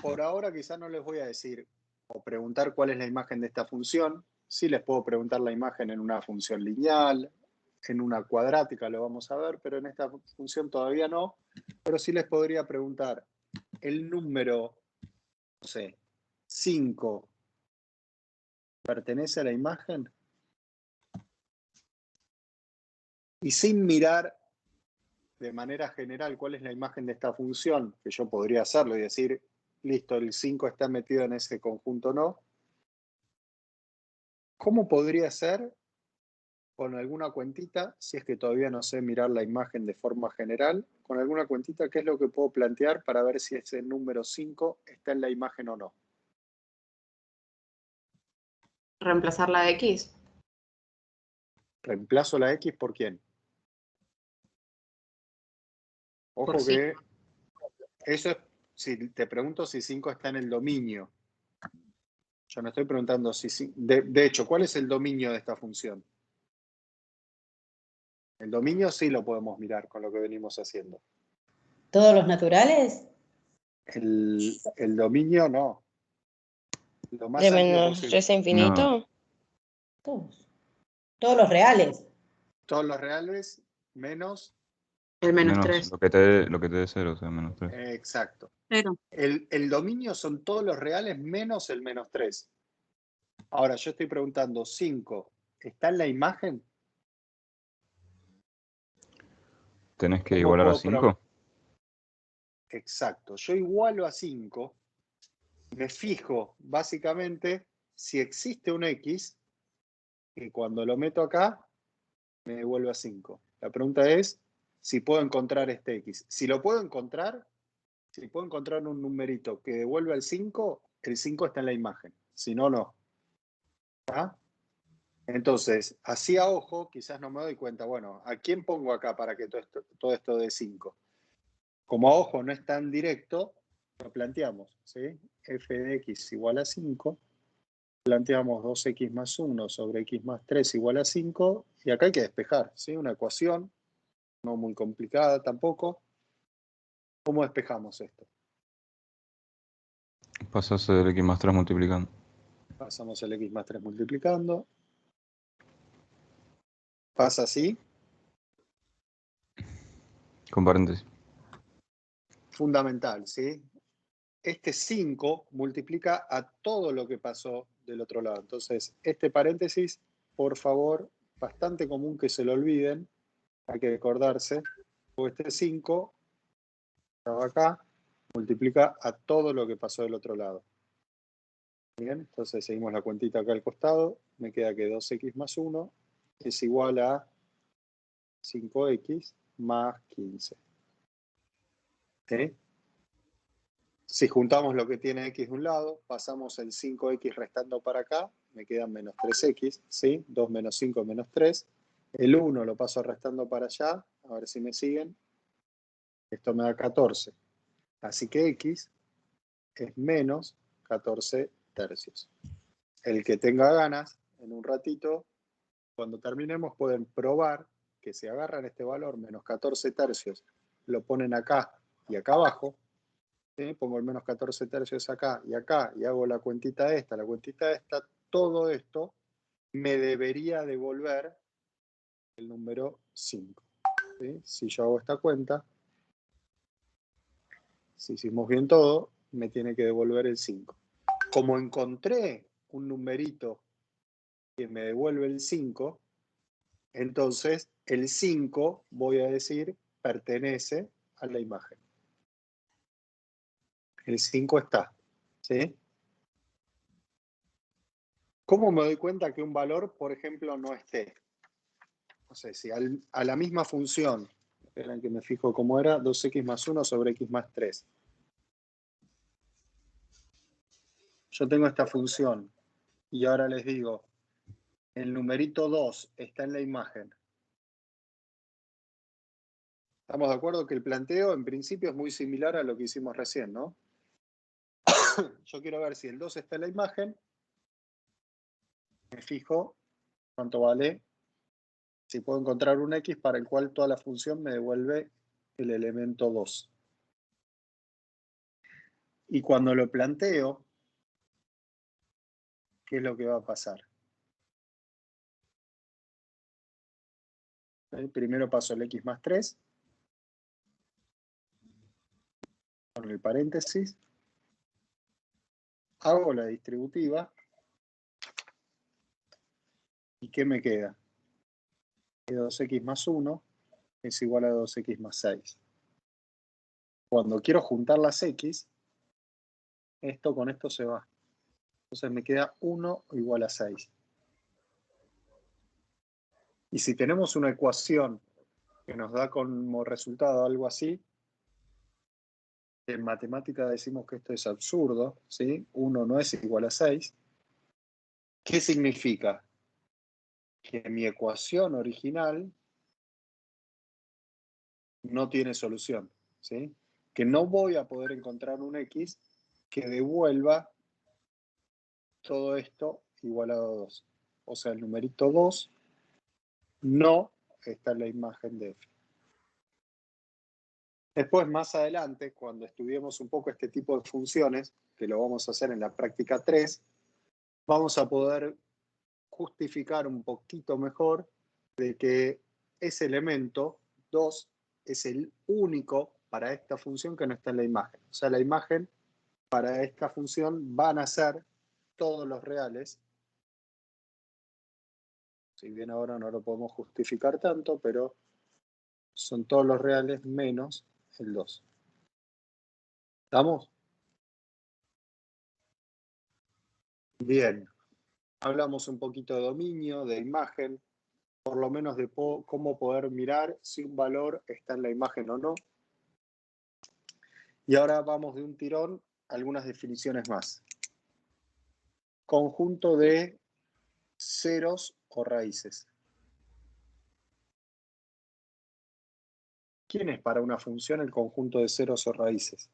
por ahora, quizás no les voy a decir o preguntar cuál es la imagen de esta función. Sí les puedo preguntar la imagen en una función lineal, en una cuadrática, lo vamos a ver, pero en esta función todavía no. Pero sí les podría preguntar el número, no sé, 5, ¿pertenece a la imagen? Y sin mirar de manera general cuál es la imagen de esta función, que yo podría hacerlo y decir, listo, el 5 está metido en ese conjunto o no. ¿Cómo podría ser con alguna cuentita, si es que todavía no sé mirar la imagen de forma general, con alguna cuentita, qué es lo que puedo plantear para ver si ese número 5 está en la imagen o no? ¿Reemplazar la X? ¿Reemplazo la X por quién? Ojo Por que eso es, si te pregunto si 5 está en el dominio. Yo no estoy preguntando si... De hecho, ¿cuál es el dominio de esta función? El dominio sí lo podemos mirar con lo que venimos haciendo. ¿Todos los naturales? El dominio no. Lo más ¿De amplio menos posible. 3 a infinito? No. Todos. Todos los reales. Todos los reales menos... El menos Menos 3. lo que te dé 0, o sea, menos 3. Exacto. 0. El dominio son todos los reales menos el menos 3. Ahora, yo estoy preguntando, 5, ¿está en la imagen? ¿Tenés que ¿Cómo igualar a puedo 5? Exacto. Yo igualo a 5, me fijo básicamente si existe un X, y cuando lo meto acá, me devuelve a 5. La pregunta es si puedo encontrar este X. Si lo puedo encontrar, si puedo encontrar un numerito que devuelva el 5 está en la imagen. Si no, no. ¿Ah? Entonces, así a ojo, quizás no me doy cuenta, bueno, ¿a quién pongo acá para que todo esto dé 5? Como a ojo no es tan directo, lo planteamos, ¿sí? F de x igual a 5, planteamos 2x más 1 sobre x más 3 igual a 5, y acá hay que despejar, ¿sí? Una ecuación, no muy complicada tampoco. ¿Cómo despejamos esto? Pasas el x más 3 multiplicando. Pasamos el x más 3 multiplicando. Pasa así. Con paréntesis. Fundamental, ¿sí? Este 5 multiplica a todo lo que pasó del otro lado. Entonces, este paréntesis, por favor, bastante común que se lo olviden, hay que acordarse, porque este 5, estaba acá, multiplica a todo lo que pasó del otro lado. Bien, entonces seguimos la cuentita acá al costado, me queda que 2x más 1 es igual a 5x más 15. ¿Sí? Si juntamos lo que tiene x de un lado, pasamos el 5x restando para acá, me quedan menos 3x, ¿sí? 2 menos 5 menos 3. El 1 lo paso restando para allá, a ver si me siguen. Esto me da 14. Así que x es menos 14 tercios. El que tenga ganas, en un ratito, cuando terminemos, pueden probar que si agarran este valor, menos 14 tercios, lo ponen acá y acá abajo, ¿sí? Pongo el menos 14 tercios acá, y hago la cuentita esta, todo esto me debería devolver el número 5. ¿Sí? Si yo hago esta cuenta, si hicimos bien todo, me tiene que devolver el 5. Como encontré un numerito que me devuelve el 5, entonces el 5, voy a decir, pertenece a la imagen. El 5 está, ¿sí? ¿Cómo me doy cuenta que un valor, por ejemplo, no esté? No sé, si a la misma función, esperen que me fijo cómo era, 2x más 1 sobre x más 3. Yo tengo esta función y ahora les digo, el numerito 2 está en la imagen. ¿Estamos de acuerdo que el planteo en principio es muy similar a lo que hicimos recién, ¿no? Yo quiero ver si el 2 está en la imagen. Me fijo cuánto vale Si puedo encontrar un x para el cual toda la función me devuelve el elemento 2. Y cuando lo planteo, ¿qué es lo que va a pasar? Primero paso el x más 3, con el paréntesis, hago la distributiva, ¿y qué me queda? Que 2x más 1 es igual a 2x más 6. Cuando quiero juntar las x, esto con esto se va. Entonces me queda 1 igual a 6. Y si tenemos una ecuación que nos da como resultado algo así, en matemática decimos que esto es absurdo, ¿sí? 1 no es igual a 6. ¿Qué significa? Que mi ecuación original no tiene solución, ¿sí? Que no voy a poder encontrar un x que devuelva todo esto igualado a 2. O sea, el numerito 2 no está en la imagen de f. Después, más adelante, cuando estudiemos un poco este tipo de funciones, que lo vamos a hacer en la práctica 3, vamos a poder justificar un poquito mejor de que ese elemento 2 es el único para esta función que no está en la imagen. O sea, la imagen para esta función van a ser todos los reales. Si bien ahora no lo podemos justificar tanto, pero son todos los reales menos el 2. ¿Estamos? Bien. Hablamos un poquito de dominio, de imagen, por lo menos de cómo poder mirar si un valor está en la imagen o no. Y ahora vamos de un tirón a algunas definiciones más. Conjunto de ceros o raíces. ¿Quién es para una función el conjunto de ceros o raíces?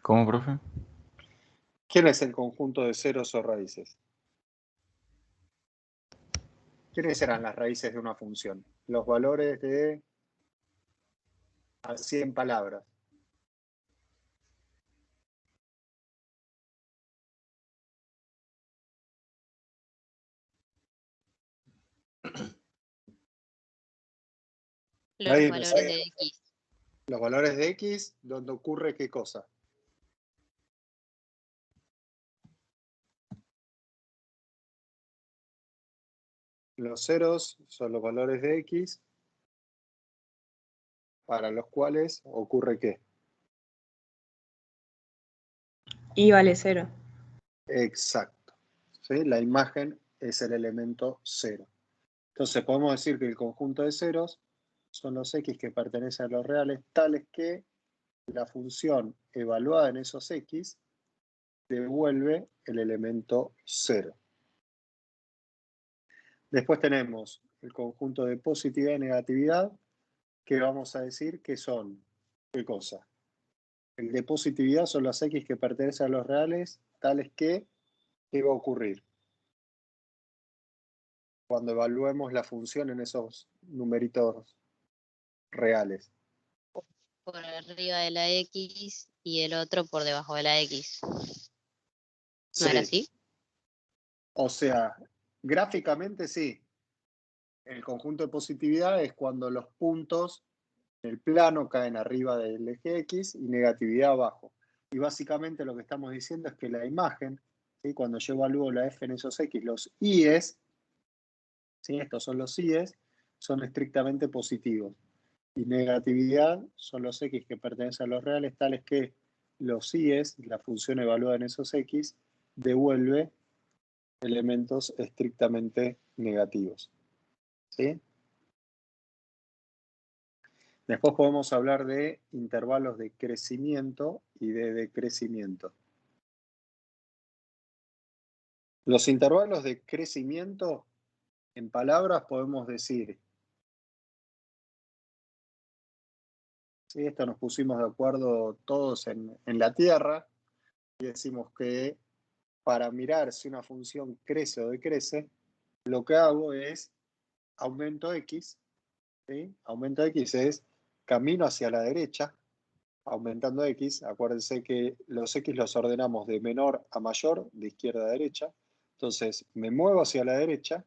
¿Cómo, profe? ¿Quién es el conjunto de ceros o raíces? ¿Quiénes serán las raíces de una función? Los valores de así en palabras. Los valores de x. Los valores de x, ¿dónde ocurre qué cosa? Los ceros son los valores de x para los cuales ocurre qué. Y vale 0. Exacto. ¿Sí? La imagen es el elemento 0. Entonces podemos decir que el conjunto de ceros son los x que pertenecen a los reales, tales que la función evaluada en esos x devuelve el elemento 0. Después tenemos el conjunto de positividad y negatividad, que vamos a decir que son, ¿qué cosa? El de positividad son las x que pertenecen a los reales, tales que, ¿qué va a ocurrir? Cuando evaluemos la función en esos numeritos reales. Por arriba de la x y el otro por debajo de la x. ¿No era así? O sea, gráficamente sí. El conjunto de positividad es cuando los puntos del plano caen arriba del eje X y negatividad abajo. Y básicamente lo que estamos diciendo es que la imagen, ¿sí? Cuando yo evalúo la f en esos X, los I's, ¿sí? Estos son los I's, son estrictamente positivos. Y negatividad son los X que pertenecen a los reales, tales que los I's, la función evaluada en esos X, devuelve elementos estrictamente negativos. ¿Sí? Después podemos hablar de intervalos de crecimiento y de decrecimiento. Los intervalos de crecimiento, en palabras podemos decir, ¿sí? Esto nos pusimos de acuerdo todos en la Tierra, y decimos que para mirar si una función crece o decrece, lo que hago es aumento x, ¿sí? Aumento x es camino hacia la derecha, aumentando x. Acuérdense que los x los ordenamos de menor a mayor, de izquierda a derecha. Entonces me muevo hacia la derecha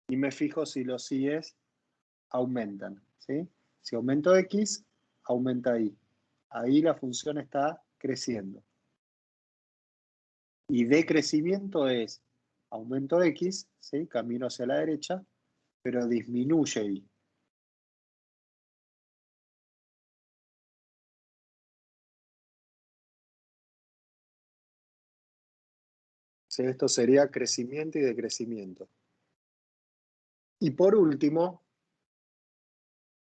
y me fijo si los y's aumentan, ¿sí? Si aumento x, aumenta y. Ahí la función está creciendo. Y decrecimiento es aumento x, ¿sí? Camino hacia la derecha, pero disminuye y. ¿Sí? Esto sería crecimiento y decrecimiento. Y por último,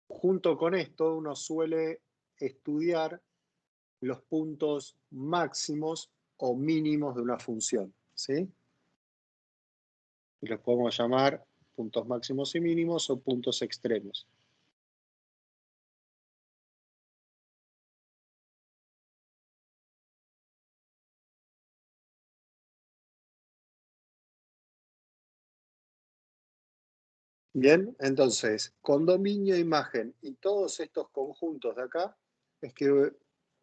junto con esto, uno suele estudiar los puntos máximos o mínimos de una función, ¿sí? Y los podemos llamar puntos máximos y mínimos o puntos extremos. Bien, entonces, con dominio, imagen y todos estos conjuntos de acá, es que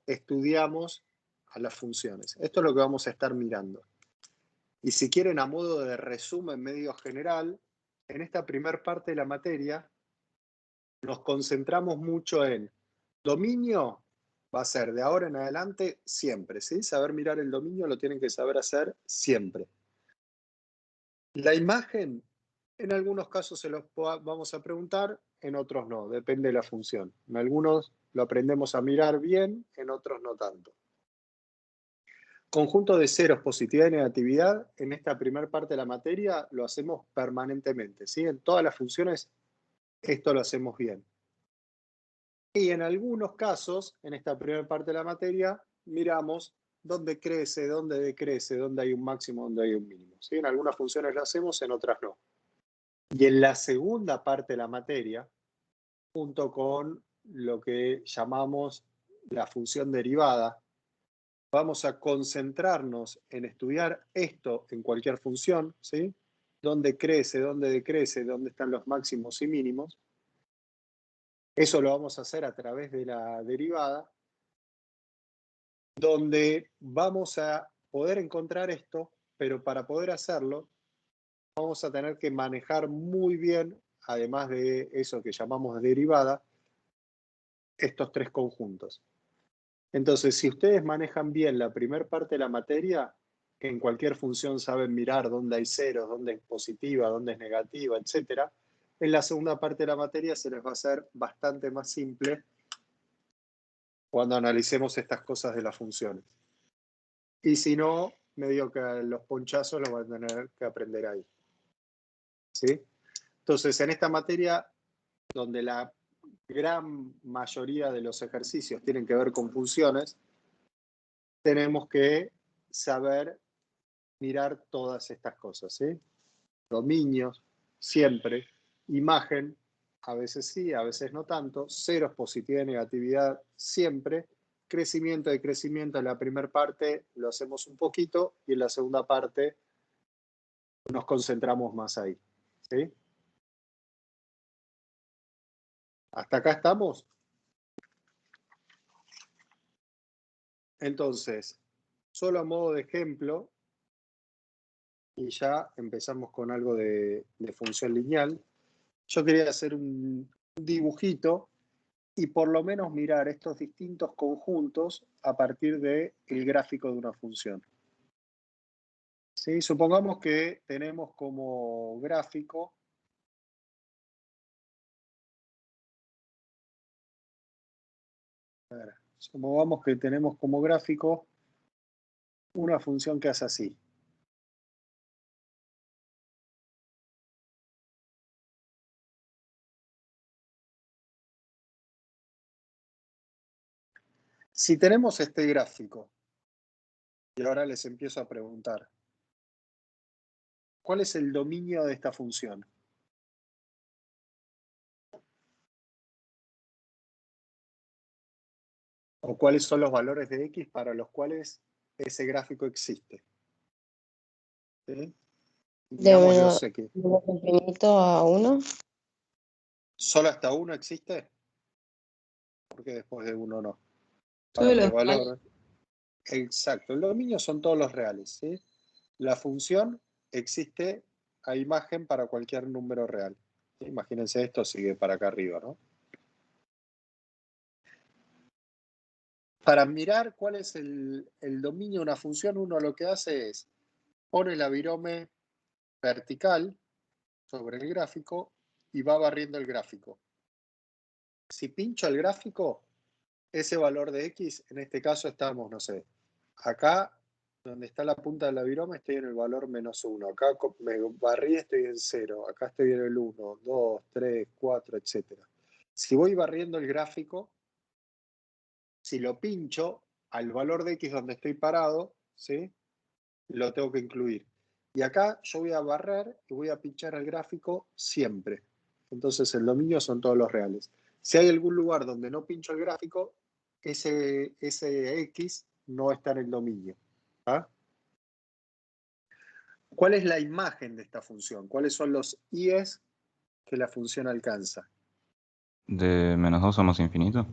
estudiamos a las funciones. Esto es lo que vamos a estar mirando. Y si quieren, a modo de resumen medio general, en esta primer parte de la materia nos concentramos mucho en dominio, va a ser de ahora en adelante siempre, ¿sí? Saber mirar el dominio lo tienen que saber hacer siempre. La imagen, en algunos casos se los vamos a preguntar, en otros no, depende de la función. En algunos lo aprendemos a mirar bien, en otros no tanto. Conjunto de ceros, positividad y negatividad, en esta primera parte de la materia lo hacemos permanentemente, ¿sí? En todas las funciones esto lo hacemos bien. Y en algunos casos, en esta primera parte de la materia, miramos dónde crece, dónde decrece, dónde hay un máximo, dónde hay un mínimo, ¿sí? En algunas funciones lo hacemos, en otras no. Y en la segunda parte de la materia, junto con lo que llamamos la función derivada, vamos a concentrarnos en estudiar esto en cualquier función, ¿sí? Dónde crece, dónde decrece, dónde están los máximos y mínimos. Eso lo vamos a hacer a través de la derivada, donde vamos a poder encontrar esto, pero para poder hacerlo vamos a tener que manejar muy bien, además de eso que llamamos derivada, estos tres conjuntos. Entonces, si ustedes manejan bien la primera parte de la materia, en cualquier función saben mirar dónde hay ceros, dónde es positiva, dónde es negativa, etc. En la segunda parte de la materia se les va a hacer bastante más simple cuando analicemos estas cosas de las funciones. Y si no, medio que los ponchazos los van a tener que aprender ahí. ¿Sí? Entonces, en esta materia, donde la gran mayoría de los ejercicios tienen que ver con funciones, tenemos que saber mirar todas estas cosas, ¿sí? Dominios, siempre, imagen, a veces sí, a veces no tanto, ceros, positividad y negatividad, siempre, crecimiento y decrecimiento en la primera parte lo hacemos un poquito y en la segunda parte nos concentramos más ahí, ¿sí? ¿Hasta acá estamos? Entonces, solo a modo de ejemplo, y ya empezamos con algo de función lineal, yo quería hacer un dibujito y por lo menos mirar estos distintos conjuntos a partir del gráfico de una función. ¿Sí? Supongamos que tenemos como gráfico supongamos que tenemos como gráfico una función que hace así. Si tenemos este gráfico, y ahora les empiezo a preguntar, ¿cuál es el dominio de esta función? ¿O cuáles son los valores de x para los cuales ese gráfico existe. ¿Sí? De Digamos menos infinito a 1. ¿Solo hasta 1 existe? Porque después de 1 no. Todos los valor. Exacto, el dominio son todos los reales. ¿Sí? La función existe a imagen para cualquier número real. ¿Sí? Imagínense, esto sigue para acá arriba, ¿no? Para mirar cuál es el dominio de una función, uno lo que hace es pone la virome vertical sobre el gráfico y va barriendo el gráfico. Si pincho el gráfico, ese valor de x, en este caso estamos, no sé, acá donde está la punta de la virome estoy en el valor -1. Acá me barrí, estoy en 0. Acá estoy en el 1, 2, 3, 4, etc. Si voy barriendo el gráfico, si lo pincho al valor de x donde estoy parado, ¿sí? Lo tengo que incluir. Y acá yo voy a barrer y voy a pinchar el gráfico siempre. Entonces el dominio son todos los reales. Si hay algún lugar donde no pincho el gráfico, ese x no está en el dominio. ¿Ah? ¿Cuál es la imagen de esta función? ¿Cuáles son los i's que la función alcanza? ¿De -2 a más infinito?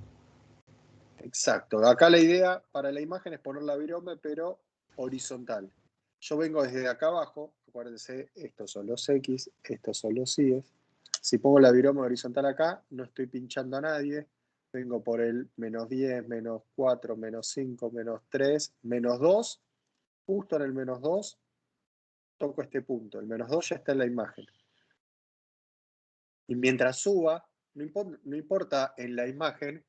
Exacto. Acá la idea para la imagen es poner la virome, pero horizontal. Yo vengo desde acá abajo, acuérdense, estos son los x, estos son los i's. Si pongo la virome horizontal acá, no estoy pinchando a nadie. Vengo por el -10, -4, -5, -3, -2. Justo en el -2 toco este punto. El -2 ya está en la imagen. Y mientras suba, no importa en la imagen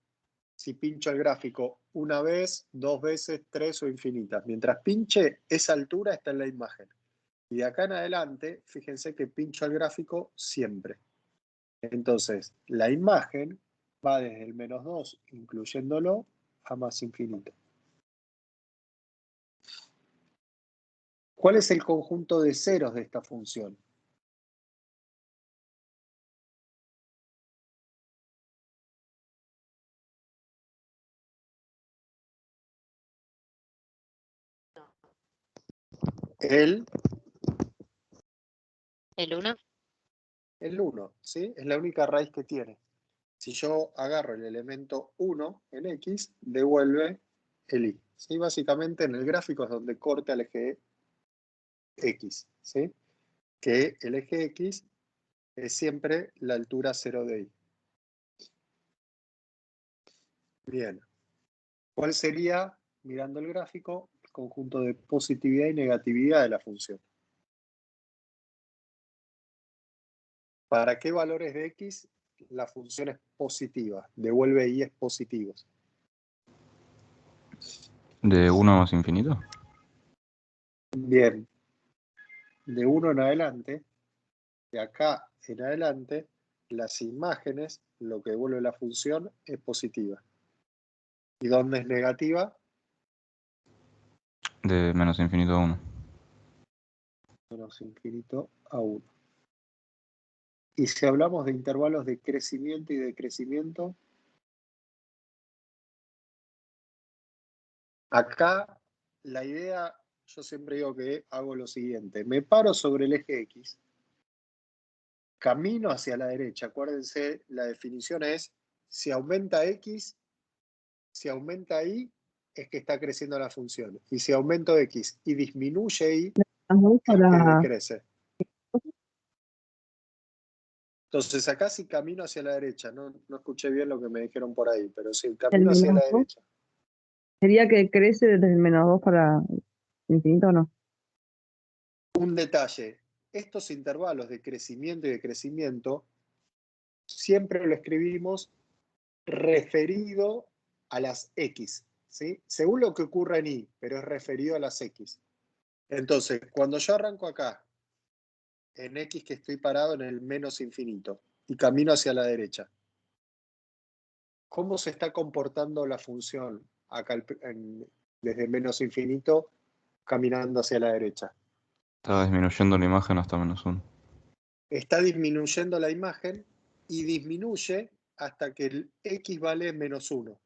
si pincho el gráfico una vez, 2 veces, 3 o infinitas. Mientras pinche, esa altura está en la imagen. Y de acá en adelante, fíjense que pincho el gráfico siempre. Entonces, la imagen va desde el -2, incluyéndolo, a más infinito. ¿Cuál es el conjunto de ceros de esta función? El 1. El 1, ¿sí? Es la única raíz que tiene. Si yo agarro el elemento 1 en x, devuelve el y. ¿Sí? Básicamente en el gráfico es donde corta el eje x, ¿sí? Que el eje x es siempre la altura 0 de y. Bien. ¿Cuál sería, mirando el gráfico, el conjunto de positividad y negatividad de la función? ¿Para qué valores de x la función es positiva? Devuelve y es positivos. ¿De 1 a más infinito? Bien. De 1 en adelante, de acá en adelante, las imágenes, lo que devuelve la función es positiva. ¿Y dónde es negativa? De menos infinito a 1. Menos infinito a 1. Y si hablamos de intervalos de crecimiento y decrecimiento, acá la idea, yo siempre digo que hago lo siguiente. Me paro sobre el eje X, camino hacia la derecha. Acuérdense, la definición es, si aumenta X, si aumenta Y, es que está creciendo la función. Y si aumento X y disminuye Y, es que decrece. Entonces acá si camino hacia la derecha, no escuché bien lo que me dijeron por ahí, pero si camino hacia la derecha. ¿Sería que crece desde el -2 para infinito o no? Un detalle, estos intervalos de crecimiento y decrecimiento siempre lo escribimos referido a las X, ¿sí? Según lo que ocurra en Y, pero es referido a las X. Entonces, cuando yo arranco acá, en X que estoy parado en el menos infinito, y camino hacia la derecha, ¿cómo se está comportando la función acá desde menos infinito, caminando hacia la derecha? Está disminuyendo la imagen hasta -1. Está disminuyendo la imagen y disminuye hasta que el x vale -1.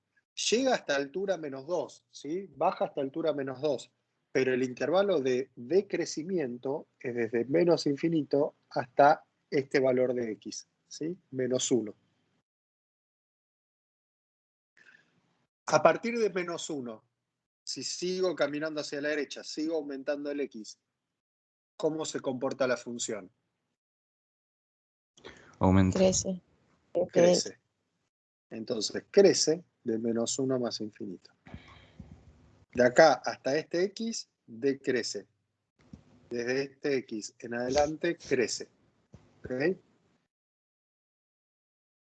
Llega hasta altura -2, ¿sí? Baja hasta altura -2. Pero el intervalo de decrecimiento es desde menos infinito hasta este valor de x, ¿sí? Menos 1. A partir de menos 1, si sigo caminando hacia la derecha, sigo aumentando el x, ¿cómo se comporta la función? Aumenta. Crece. Crece. Entonces, crece de menos 1 más infinito. De acá hasta este x, decrece. Desde este x en adelante, crece. ¿Okay?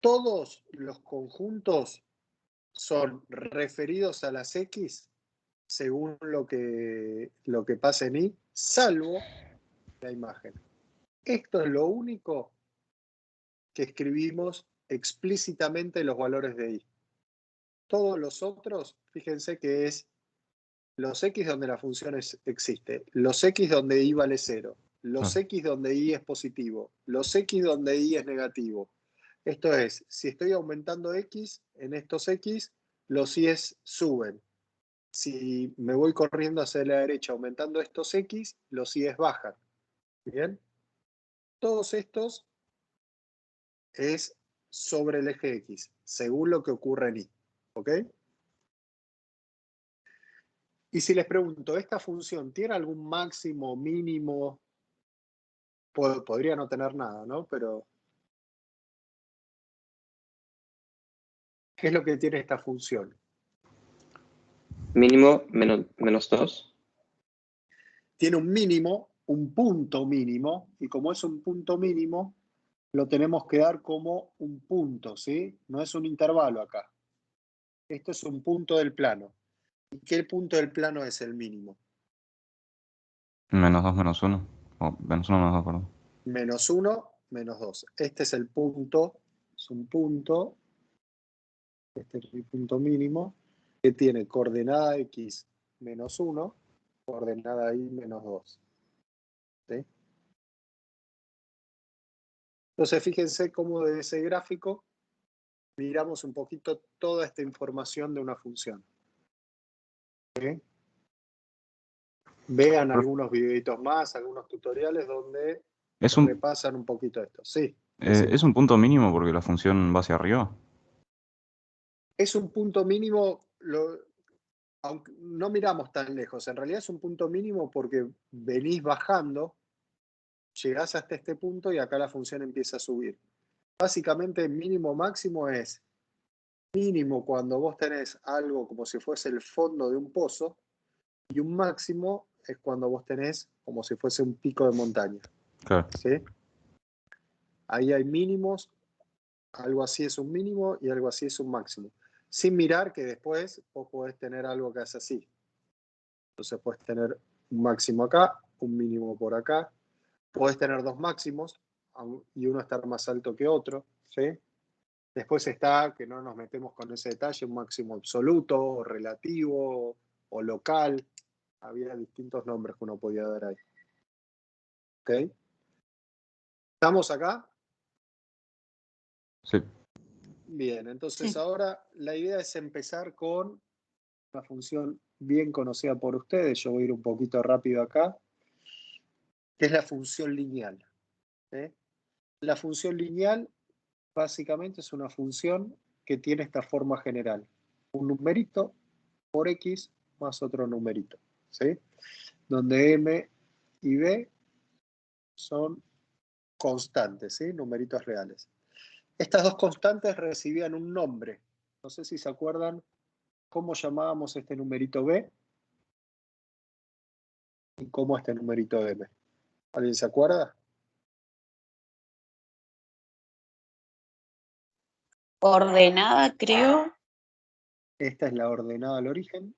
Todos los conjuntos son referidos a las x según lo que pasa en y, salvo la imagen. Esto es lo único que escribimos explícitamente los valores de y. Todos los otros, fíjense que es los x donde la función existe, los x donde y vale 0, los x donde y es positivo, los x donde y es negativo. Esto es, si estoy aumentando x, en estos x, los y's suben. Si me voy corriendo hacia la derecha aumentando estos x, los y's bajan. ¿Bien? Todos estos es sobre el eje x, según lo que ocurre en y. ¿Ok? Y si les pregunto, ¿esta función tiene algún máximo, mínimo? Podría no tener nada, ¿no? Pero ¿qué es lo que tiene esta función? Mínimo menos 2. Tiene un mínimo, un punto mínimo, y como es un punto mínimo, lo tenemos que dar como un punto, ¿sí? No es un intervalo acá. Esto es un punto del plano. ¿Y qué punto del plano es el mínimo? Menos 2, menos 1. O menos 1, menos 2, perdón. Menos 1, menos 2. Este es el punto, es un punto, este es mi punto mínimo, que tiene coordenada x menos 1, coordenada y menos 2. ¿Sí? Entonces, fíjense cómo de ese gráfico miramos un poquito toda esta información de una función. ¿Sí? Vean algunos videitos más, algunos tutoriales donde repasan un poquito esto. Sí. ¿Es un punto mínimo porque la función va hacia arriba? Es un punto mínimo, aunque no miramos tan lejos, en realidad es un punto mínimo porque venís bajando, llegás hasta este punto y acá la función empieza a subir. Básicamente mínimo máximo es mínimo cuando vos tenés algo como si fuese el fondo de un pozo y un máximo es cuando vos tenés como si fuese un pico de montaña. Claro. ¿Sí? Ahí hay mínimos, algo así es un mínimo y algo así es un máximo. Sin mirar que después vos podés tener algo que es así. Entonces puedes tener un máximo acá, un mínimo por acá. Podés tener dos máximos y uno estar más alto que otro. ¿Sí? Después está, que no nos metemos con ese detalle, un máximo absoluto, o relativo, o local. Había distintos nombres que uno podía dar ahí. ¿Ok? ¿Estamos acá? Sí. Bien, entonces ahora la idea es empezar con una función bien conocida por ustedes. Yo voy a ir un poquito rápido acá, que es la función lineal. ¿Sí? La función lineal básicamente es una función que tiene esta forma general. Un numerito por x más otro numerito. ¿Sí? Donde m y b son constantes, ¿sí? Numeritos reales. Estas dos constantes recibían un nombre. No sé si se acuerdan cómo llamábamos este numerito b y cómo este numerito m. ¿Alguien se acuerda? Ordenada, creo. Esta es la ordenada al origen.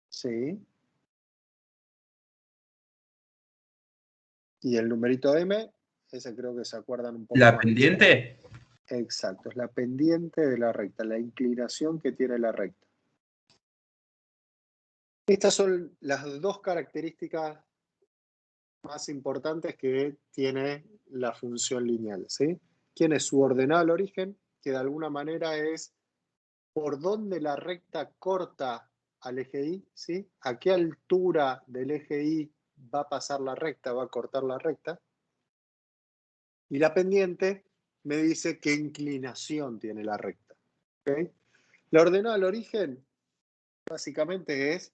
Sí. Y el numerito m, ese creo que se acuerdan un poco ¿La más. pendiente? Exacto, es la pendiente de la recta, la inclinación que tiene la recta. Estas son las dos características más importantes que tiene la función lineal, ¿sí? ¿Quién es su ordenada al origen? Que de alguna manera es por dónde la recta corta al eje Y, ¿sí? A qué altura del eje Y va a pasar la recta, va a cortar la recta. Y la pendiente me dice qué inclinación tiene la recta. ¿Okay? La ordenada al origen básicamente es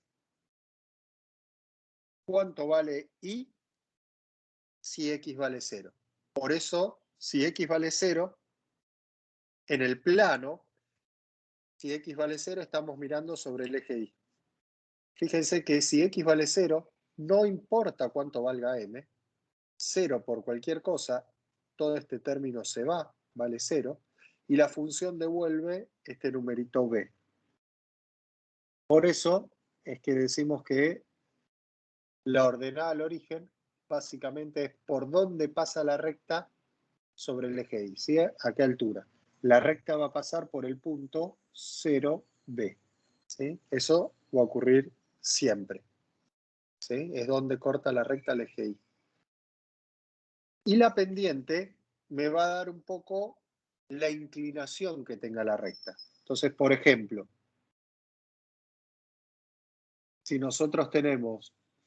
cuánto vale Y si X vale 0. Por eso, si X vale 0, en el plano, si X vale 0, estamos mirando sobre el eje Y. Fíjense que si X vale 0, no importa cuánto valga M, 0 por cualquier cosa, todo este término se va, vale 0, y la función devuelve este numerito B. Por eso es que decimos que la ordenada al origen básicamente es por dónde pasa la recta sobre el eje Y, ¿sí? ¿A qué altura? La recta va a pasar por el punto 0B, ¿sí? Eso va a ocurrir siempre, ¿sí? Es donde corta la recta el eje Y. Y la pendiente me va a dar un poco la inclinación que tenga la recta. Entonces, por ejemplo, si nosotros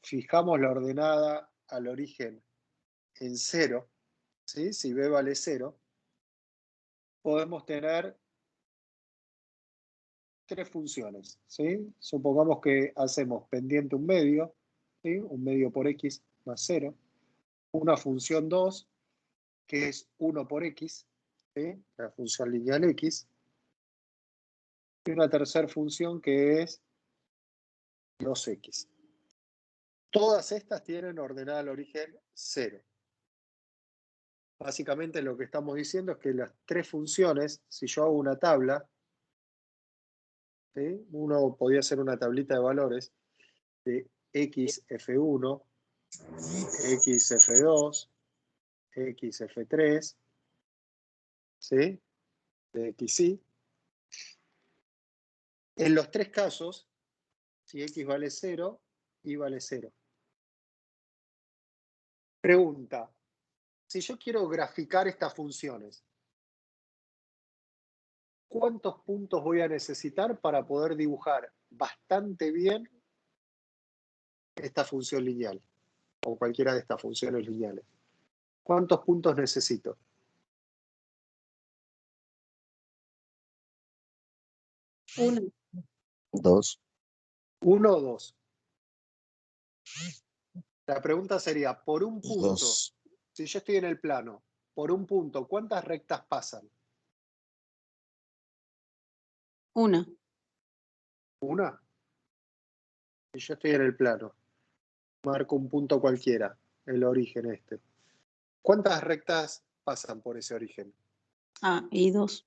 fijamos la ordenada al origen en 0, ¿sí? Si B vale 0, podemos tener tres funciones, ¿sí? Supongamos que hacemos pendiente un medio, ¿sí? Un medio por X más 0, una función 2, que es 1 por X, ¿sí? La función lineal X, y una tercera función que es 2X. Todas estas tienen ordenada al origen 0. Básicamente lo que estamos diciendo es que las tres funciones, si yo hago una tabla, ¿sí? Uno podría hacer una tablita de valores de XF1, XF2, XF3, ¿sí? De XY. En los tres casos, si X vale 0, Y vale 0. Pregunta, si yo quiero graficar estas funciones, ¿cuántos puntos voy a necesitar para poder dibujar bastante bien esta función lineal? O cualquiera de estas funciones lineales. ¿Cuántos puntos necesito? Uno. 2. 1 o 2. La pregunta sería, por un punto, 2. si yo estoy en el plano, por un punto, ¿cuántas rectas pasan? Una. ¿Una? Si yo estoy en el plano, marco un punto cualquiera, el origen este. ¿Cuántas rectas pasan por ese origen? Ah, y 2.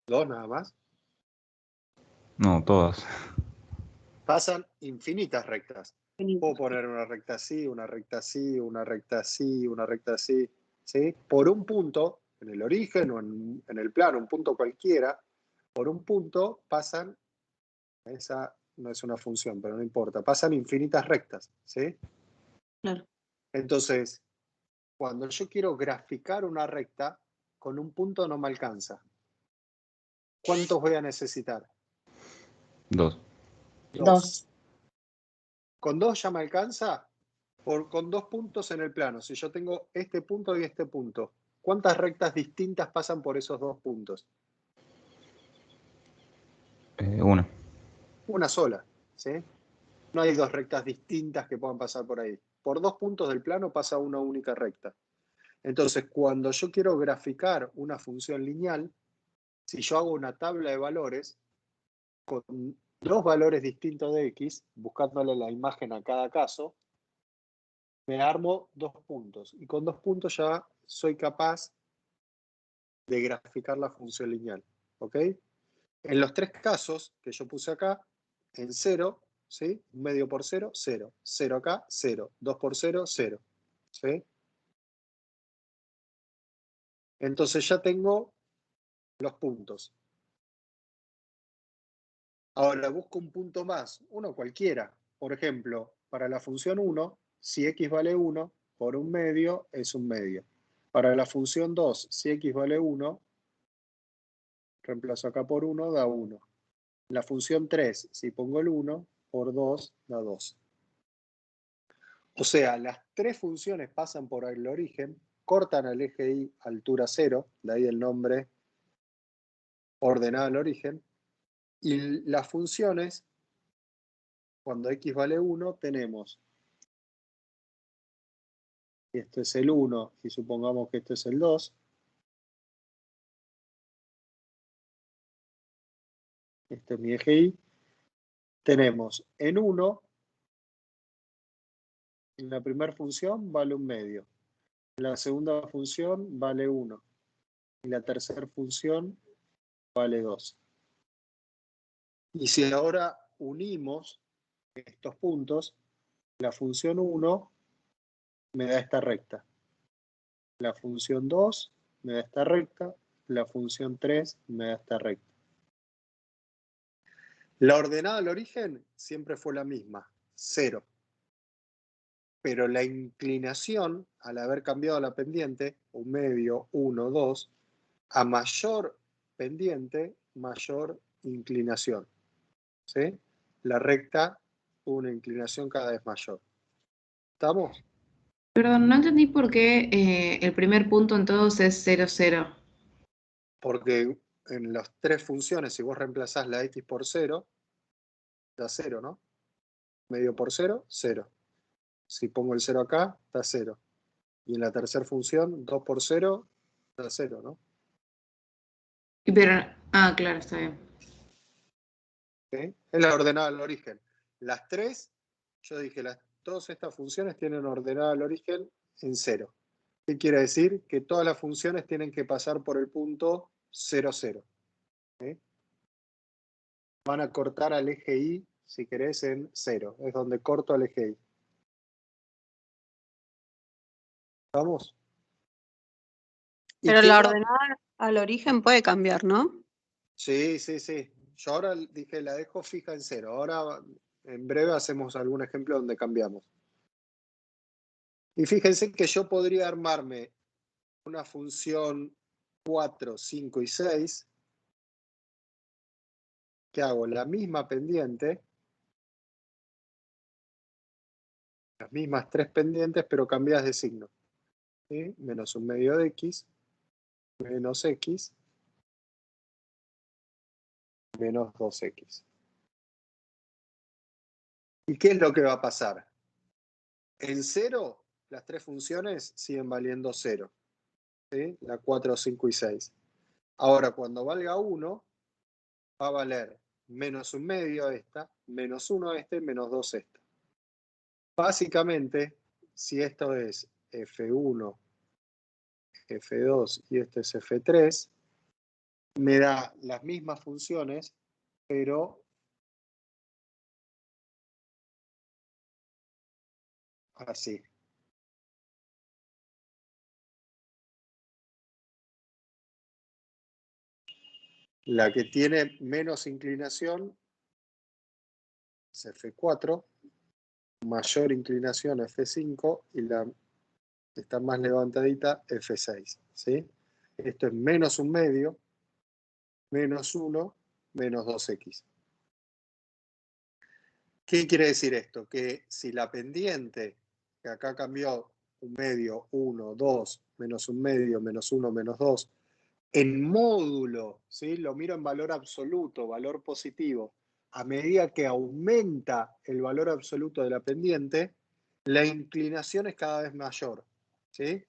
¿2 nada más? No, todas. Pasan infinitas rectas. Puedo poner una recta así, una recta así, una recta así, una recta así, ¿sí? Por un punto, en el origen o en el plano, un punto cualquiera, por un punto pasan, esa no es una función, pero no importa, pasan infinitas rectas, ¿sí? Claro. Entonces, cuando yo quiero graficar una recta, con un punto no me alcanza. ¿Cuántos voy a necesitar? 2. 2. ¿Con 2 ya me alcanza? Con 2 puntos en el plano. Si yo tengo este punto y este punto, ¿cuántas rectas distintas pasan por esos 2 puntos? Una. Una sola, ¿sí? No hay 2 rectas distintas que puedan pasar por ahí. Por 2 puntos del plano pasa una única recta. Entonces, cuando yo quiero graficar una función lineal, si yo hago una tabla de valores con 2 valores distintos de X, buscándole la imagen a cada caso, me armo 2 puntos. Y con 2 puntos ya soy capaz de graficar la función lineal. ¿Ok? En los tres casos que yo puse acá, en 0, ¿sí? Un medio por 0, 0. 0 acá, 0. 2 por 0, 0. ¿Sí? Entonces ya tengo los puntos. Ahora busco un punto más, uno cualquiera. Por ejemplo, para la función 1, si X vale 1, por un medio es un medio. Para la función 2, si X vale 1, reemplazo acá por 1, da 1. La función 3, si pongo el 1, por 2, da 2. O sea, las tres funciones pasan por el origen, cortan al eje Y altura 0, de ahí el nombre ordenada al origen, y las funciones, cuando X vale 1, tenemos, esto es el 1, y supongamos que esto es el 2, este es mi eje Y, tenemos en 1, en la primera función vale 1/2, en la segunda función vale 1, y la tercera función vale 2. Y si ahora unimos estos puntos, la función 1 me da esta recta, la función 2 me da esta recta, la función 3 me da esta recta. La ordenada al origen siempre fue la misma, 0. Pero la inclinación, al haber cambiado la pendiente, 1/2, 1, 2, a mayor pendiente, mayor inclinación. ¿Sí? La recta tuvo una inclinación cada vez mayor. ¿Estamos? Perdón, no entendí por qué el primer punto en todos es 0, 0. Porque en las tres funciones, si vos reemplazás la X por 0, da 0, ¿no? Medio por 0, 0. Si pongo el 0 acá, da 0. Y en la tercera función, 2 por 0, da 0, ¿no? Pero, claro, está bien. ¿Sí? Es la ordenada al origen. Las tres, yo dije, todas estas funciones tienen ordenada al origen en 0. ¿Qué quiere decir? Que todas las funciones tienen que pasar por el punto 0, 0. ¿Sí? Van a cortar al eje Y, si querés, en 0. Es donde corto al eje Y. ¿Vamos? Pero la ordenada al origen puede cambiar, ¿no? Sí, sí, sí. Yo ahora dije, la dejo fija en 0. Ahora, en breve, hacemos algún ejemplo donde cambiamos. Y fíjense que yo podría armarme una función 4, 5 y 6, que hago la misma pendiente, las mismas tres pendientes, pero cambiadas de signo. ¿Sí? Menos 1/2 de X, menos X, menos 2X. ¿Y qué es lo que va a pasar? En 0, las tres funciones siguen valiendo 0. ¿Sí? La 4, 5 y 6. Ahora, cuando valga 1, va a valer menos 1/2 esta, menos 1 esta y menos 2 esta. Básicamente, si esto es F1, F2 y esto es F3, me da las mismas funciones, pero así. La que tiene menos inclinación es F4, mayor inclinación F5 y la que está más levantadita F6. ¿Sí? Esto es menos 1/2, menos 1, menos 2X. ¿Qué quiere decir esto? Que si la pendiente, que acá cambió 1/2, 1, 2, menos 1/2, menos 1, menos 2, en módulo, ¿sí? Lo miro en valor absoluto, valor positivo, a medida que aumenta el valor absoluto de la pendiente, la inclinación es cada vez mayor. ¿Sí?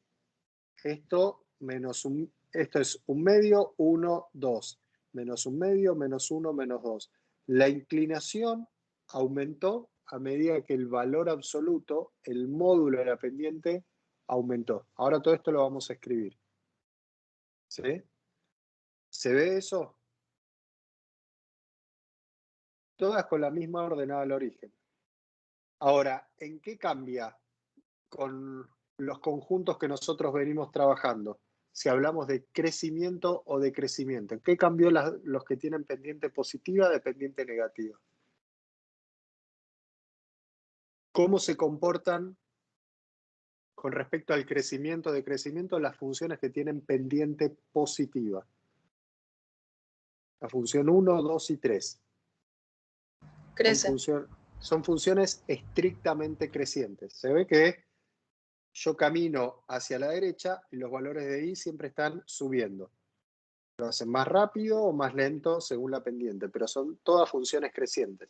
Esto es 1/2, 1, 2, menos 1/2, menos 1, menos 2. La inclinación aumentó a medida que el valor absoluto, el módulo de la pendiente, aumentó. Ahora todo esto lo vamos a escribir. ¿Sí? ¿Se ve eso? Todas con la misma ordenada al origen. Ahora, ¿en qué cambia con los conjuntos que nosotros venimos trabajando? Si hablamos de crecimiento o decrecimiento. ¿En qué cambió los que tienen pendiente positiva de pendiente negativa? ¿Cómo se comportan con respecto al crecimiento o decrecimiento las funciones que tienen pendiente positiva? La función 1, 2 y 3. Crece. Son funciones estrictamente crecientes. Se ve que yo camino hacia la derecha y los valores de i siempre están subiendo. Lo hacen más rápido o más lento según la pendiente, pero son todas funciones crecientes.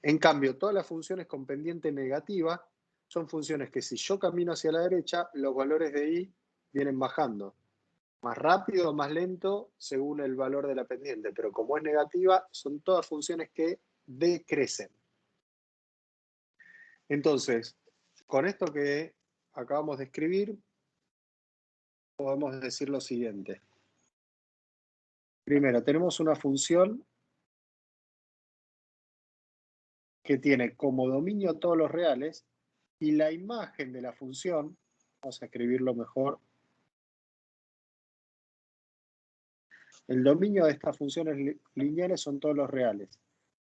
En cambio, todas las funciones con pendiente negativa son funciones que si yo camino hacia la derecha, los valores de i vienen bajando. Más rápido o más lento según el valor de la pendiente, pero como es negativa, son todas funciones que decrecen. Entonces, con esto que acabamos de escribir, podemos decir lo siguiente. Primero, tenemos una función que tiene como dominio todos los reales y la imagen de la función, vamos a escribirlo mejor. El dominio de estas funciones lineales son todos los reales.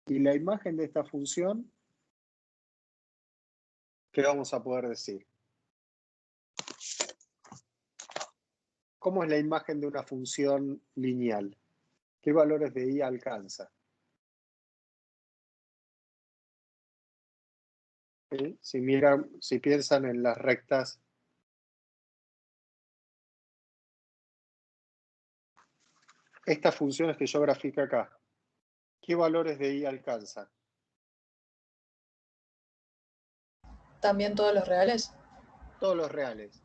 Y la imagen de esta función, ¿qué vamos a poder decir? ¿Cómo es la imagen de una función lineal? ¿Qué valores de i alcanza? ¿Sí? Si piensan en las rectas, estas funciones que yo grafico acá, ¿qué valores de i alcanzan? ¿También todos los reales? Todos los reales.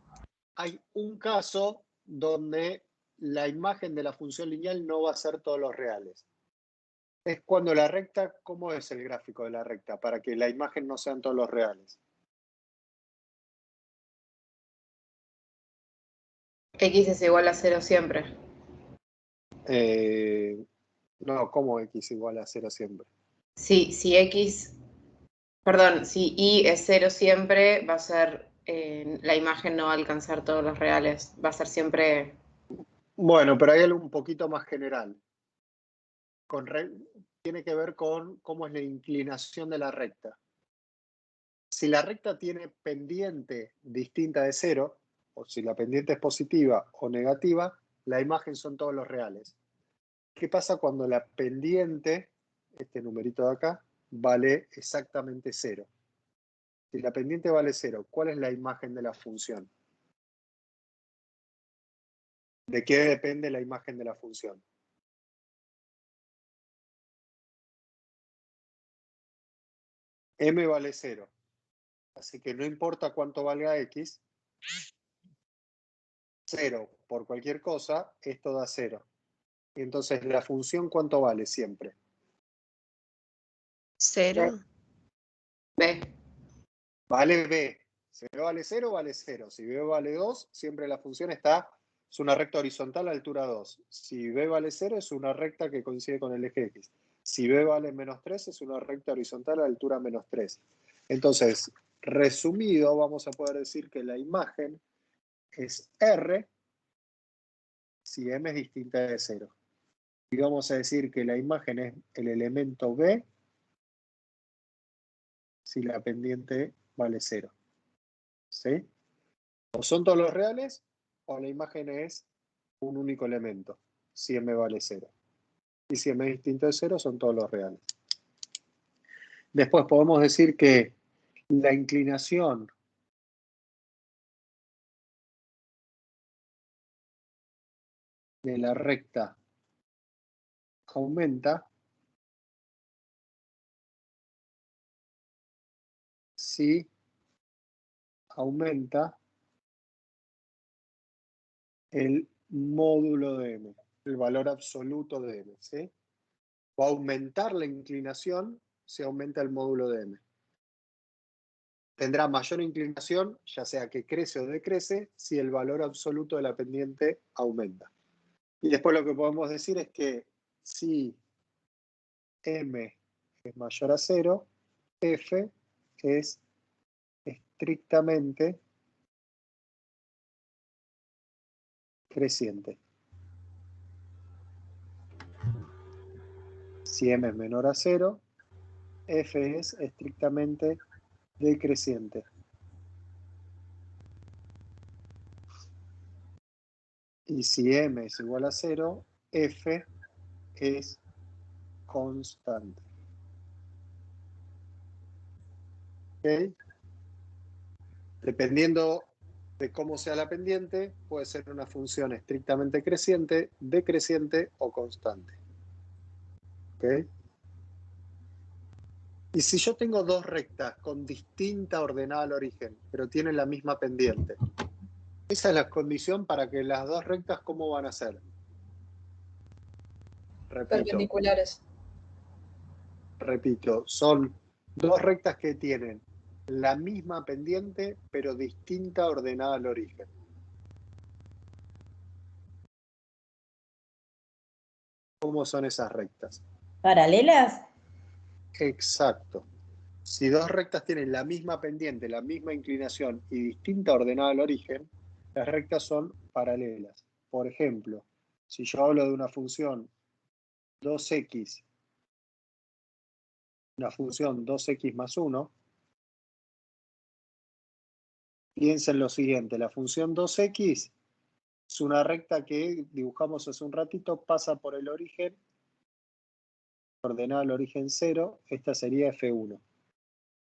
Hay un caso donde la imagen de la función lineal no va a ser todos los reales. Es cuando la recta, ¿cómo es el gráfico de la recta? Para que la imagen no sean todos los reales. X es igual a 0 siempre. No, ¿cómo x igual a 0 siempre? Si si y es 0 siempre, va a ser, la imagen no va a alcanzar todos los reales. Va a ser siempre... Bueno, pero hay algo un poquito más general. Tiene que ver con cómo es la inclinación de la recta. Si la recta tiene pendiente distinta de 0, o si la pendiente es positiva o negativa, la imagen son todos los reales. ¿Qué pasa cuando la pendiente, este numerito de acá, vale exactamente 0? Si la pendiente vale 0, ¿cuál es la imagen de la función? ¿De qué depende la imagen de la función? M vale 0. Así que no importa cuánto valga x, 0 por cualquier cosa, esto da 0. Y entonces la función, ¿cuánto vale siempre? 0. B. Vale B. Si B vale 0, vale 0. Si B vale 2, siempre la función es una recta horizontal a altura 2. Si B vale 0, es una recta que coincide con el eje X. Si B vale menos 3, es una recta horizontal a altura menos 3. Entonces, resumido, vamos a poder decir que la imagen es R si M es distinta de 0. Y vamos a decir que la imagen es el elemento B si la pendiente vale 0. ¿Sí? O son todos los reales o la imagen es un único elemento, si M vale 0. Y si M es distinto de 0, son todos los reales. Después podemos decir que la inclinación de la recta aumenta si aumenta el módulo de M, el valor absoluto de M, ¿sí? Va a aumentar la inclinación si aumenta el módulo de M. Tendrá mayor inclinación, ya sea que crece o decrece, si el valor absoluto de la pendiente aumenta. Y después lo que podemos decir es que si M es mayor a 0, F es estrictamente creciente. Si M es menor a 0, F es estrictamente decreciente. Y si M es igual a 0, F es constante. ¿Ok? Dependiendo de cómo sea la pendiente, puede ser una función estrictamente creciente, decreciente o constante. ¿Ok? Y si yo tengo dos rectas con distinta ordenada al origen, pero tienen la misma pendiente, esa es la condición para que las dos rectas, ¿cómo van a ser? Perpendiculares. Repito, son dos rectas que tienen la misma pendiente, pero distinta ordenada al origen. ¿Cómo son esas rectas? ¿Paralelas? Exacto. Si dos rectas tienen la misma pendiente, la misma inclinación y distinta ordenada al origen, las rectas son paralelas. Por ejemplo, si yo hablo de una función 2x, una función 2x más 1, piensen lo siguiente, la función 2x es una recta que dibujamos hace un ratito, pasa por el origen, ordenada al origen 0, esta sería F1.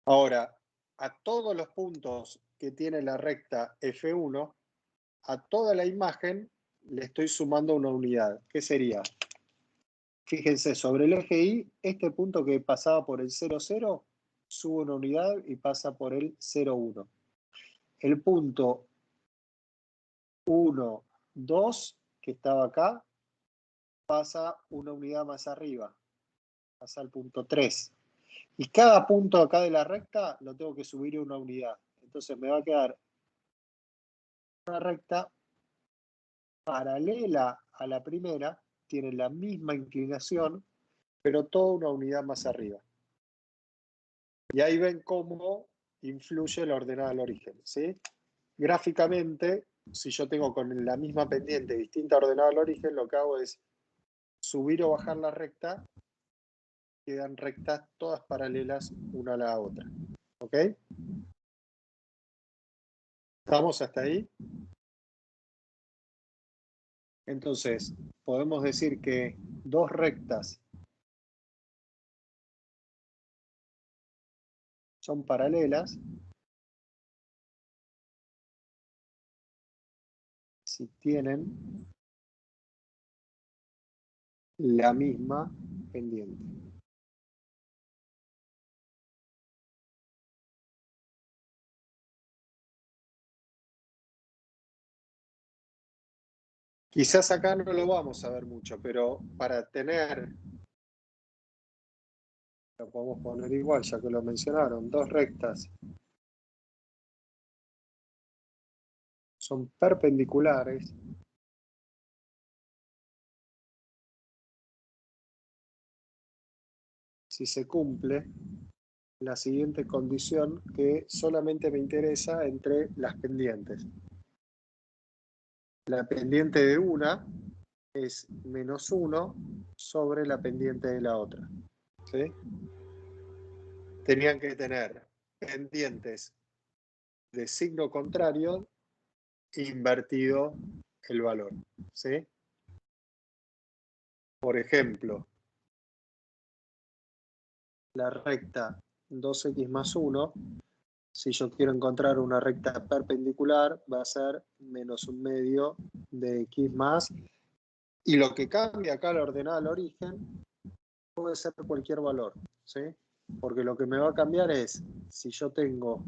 Ahora, a todos los puntos que tiene la recta F1, a toda la imagen le estoy sumando una unidad. ¿Qué sería? Fíjense, sobre el eje Y, este punto que pasaba por el 0, 0, sube una unidad y pasa por el 0, 1. El punto 1, 2, que estaba acá, pasa una unidad más arriba. Pasa al punto 3. Y cada punto acá de la recta lo tengo que subir una unidad. Entonces me va a quedar una recta paralela a la primera, tiene la misma inclinación, pero toda una unidad más arriba. Y ahí ven cómo influye la ordenada al origen, ¿sí? Gráficamente, si yo tengo con la misma pendiente distinta ordenada al origen, lo que hago es subir o bajar la recta, quedan rectas todas paralelas una a la otra. ¿Ok? ¿Estamos hasta ahí? Entonces, podemos decir que dos rectas son paralelas si tienen la misma pendiente. Quizás acá no lo vamos a ver mucho, pero para tener, lo podemos poner igual, ya que lo mencionaron, dos rectas son perpendiculares. Si se cumple la siguiente condición que solamente me interesa entre las pendientes. La pendiente de una es menos 1 sobre la pendiente de la otra. ¿Sí? Tenían que tener pendientes de signo contrario invertido el valor. ¿Sí? Por ejemplo, la recta 2x más 1, si yo quiero encontrar una recta perpendicular, va a ser menos un medio de x más. Y lo que cambia acá la ordenada al origen puede ser cualquier valor, ¿sí? Porque lo que me va a cambiar es, si yo tengo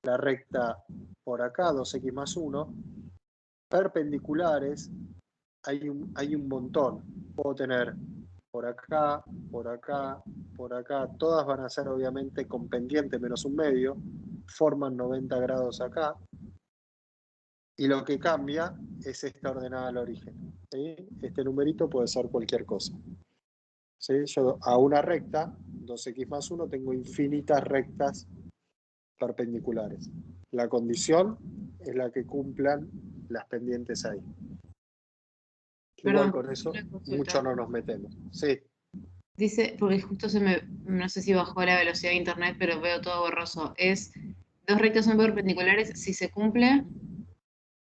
la recta por acá, 2x más 1, perpendiculares, hay un montón. Puedo tener por acá, por acá, por acá. Todas van a ser obviamente con pendiente menos un medio. Forman 90 grados acá. Y lo que cambia es esta ordenada al origen. ¿Sí? Este numerito puede ser cualquier cosa. ¿Sí? Yo a una recta, 2x más 1, tengo infinitas rectas perpendiculares. La condición es la que cumplan las pendientes ahí. Igual con eso, mucho no nos metemos. Sí. Dice, porque justo no sé si bajó la velocidad de internet, pero veo todo borroso. Es, dos rectas son perpendiculares si se cumple.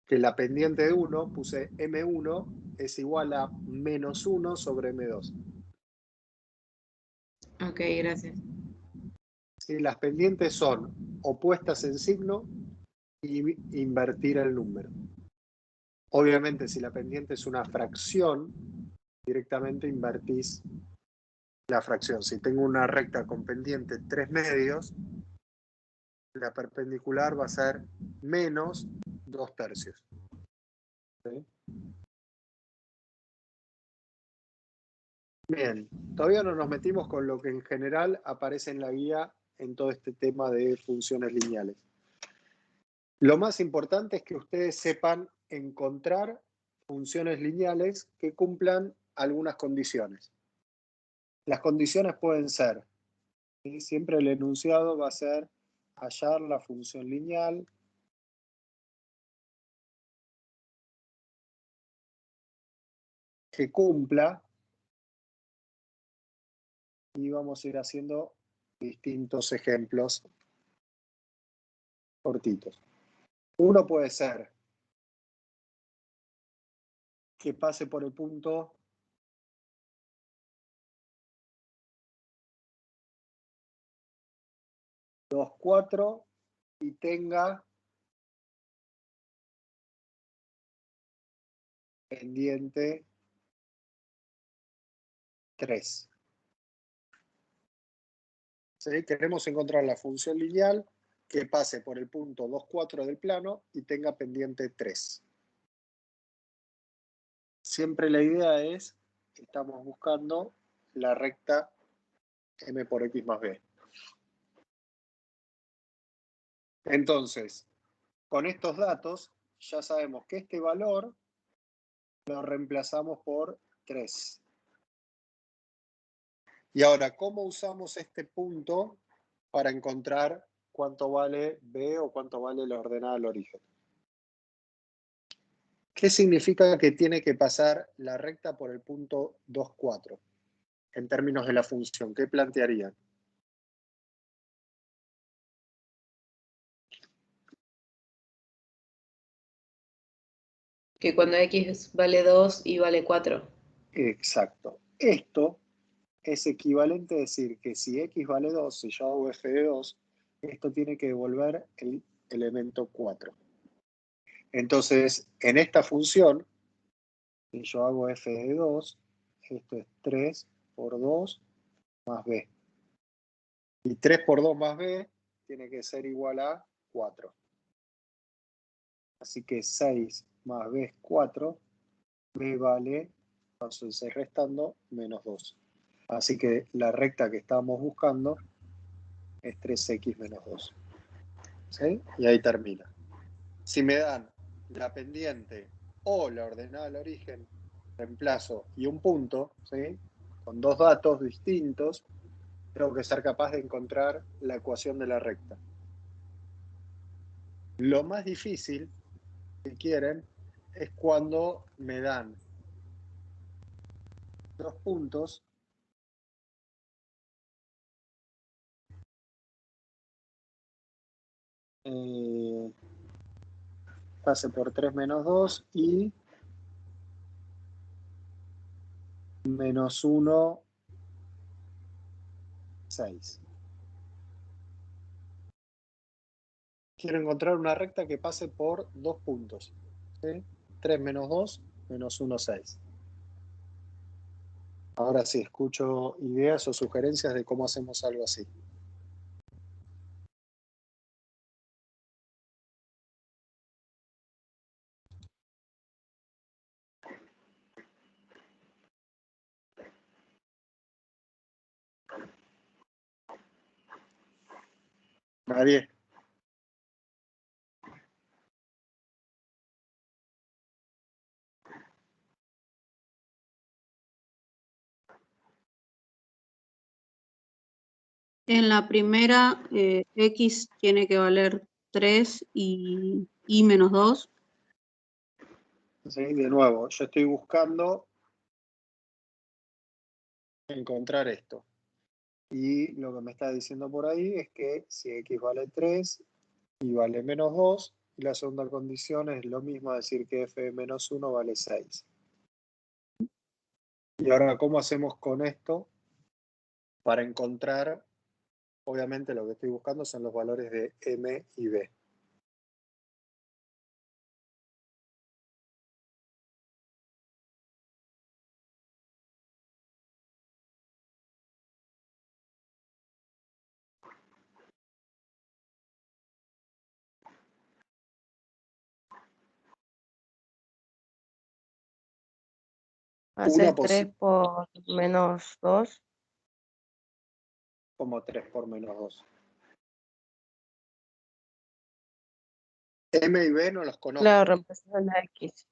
Que la pendiente de 1, puse M1, es igual a menos 1 sobre M2. Ok, gracias. ¿Sí? Las pendientes son opuestas en signo y invertir el número. Obviamente, si la pendiente es una fracción, directamente invertís la fracción. Si tengo una recta con pendiente 3 medios, la perpendicular va a ser menos 2 tercios. ¿Sí? Bien, todavía no nos metimos con lo que en general aparece en la guía en todo este tema de funciones lineales. Lo más importante es que ustedes sepan encontrar funciones lineales que cumplan algunas condiciones. Las condiciones pueden ser, ¿sí? Siempre el enunciado va a ser hallar la función lineal que cumpla, y vamos a ir haciendo distintos ejemplos cortitos. Uno puede ser que pase por el punto 2, 4 y tenga pendiente 3. ¿Sí? Queremos encontrar la función lineal que pase por el punto 2, 4 del plano y tenga pendiente 3. Siempre la idea es, estamos buscando la recta m por x más b. Entonces, con estos datos ya sabemos que este valor lo reemplazamos por 3. Y ahora, ¿cómo usamos este punto para encontrar cuánto vale b o cuánto vale la ordenada al origen? ¿Qué significa que tiene que pasar la recta por el punto 2, 4? En términos de la función, ¿qué plantearían? Que cuando x vale 2 y vale 4. Exacto. Esto es equivalente a decir que si x vale 2, si yo hago f de 2, esto tiene que devolver el elemento 4. Entonces, en esta función, si yo hago f de 2, esto es 3 por 2 más b. Y 3 por 2 más b tiene que ser igual a 4. Así que 6 más b es 4, b vale, paso el 6 restando, menos 2. Así que la recta que estábamos buscando es 3x menos 2. ¿Sí? Y ahí termina. Si me dan la pendiente o la ordenada al origen, reemplazo y un punto, ¿sí? Con dos datos distintos, tengo que ser capaz de encontrar la ecuación de la recta. Lo más difícil, si quieren, es cuando me dan dos puntos pase por 3 menos 2 y menos 1, 6. Quiero encontrar una recta que pase por dos puntos. ¿Sí? 3 menos 2, menos 1, 6. Ahora sí, escucho ideas o sugerencias de cómo hacemos algo así. Nadie. En la primera, x tiene que valer 3 y menos 2. ¿Sí? De nuevo, yo estoy buscando encontrar esto. Y lo que me está diciendo por ahí es que si x vale 3 y vale menos 2, y la segunda condición es lo mismo, decir que f de menos 1 vale 6. Y ahora, ¿cómo hacemos con esto para encontrar, obviamente lo que estoy buscando son los valores de M y B. Haces 3 por menos 2. Como 3 por menos 2. M y B no los conozco. Claro, reemplazas la X.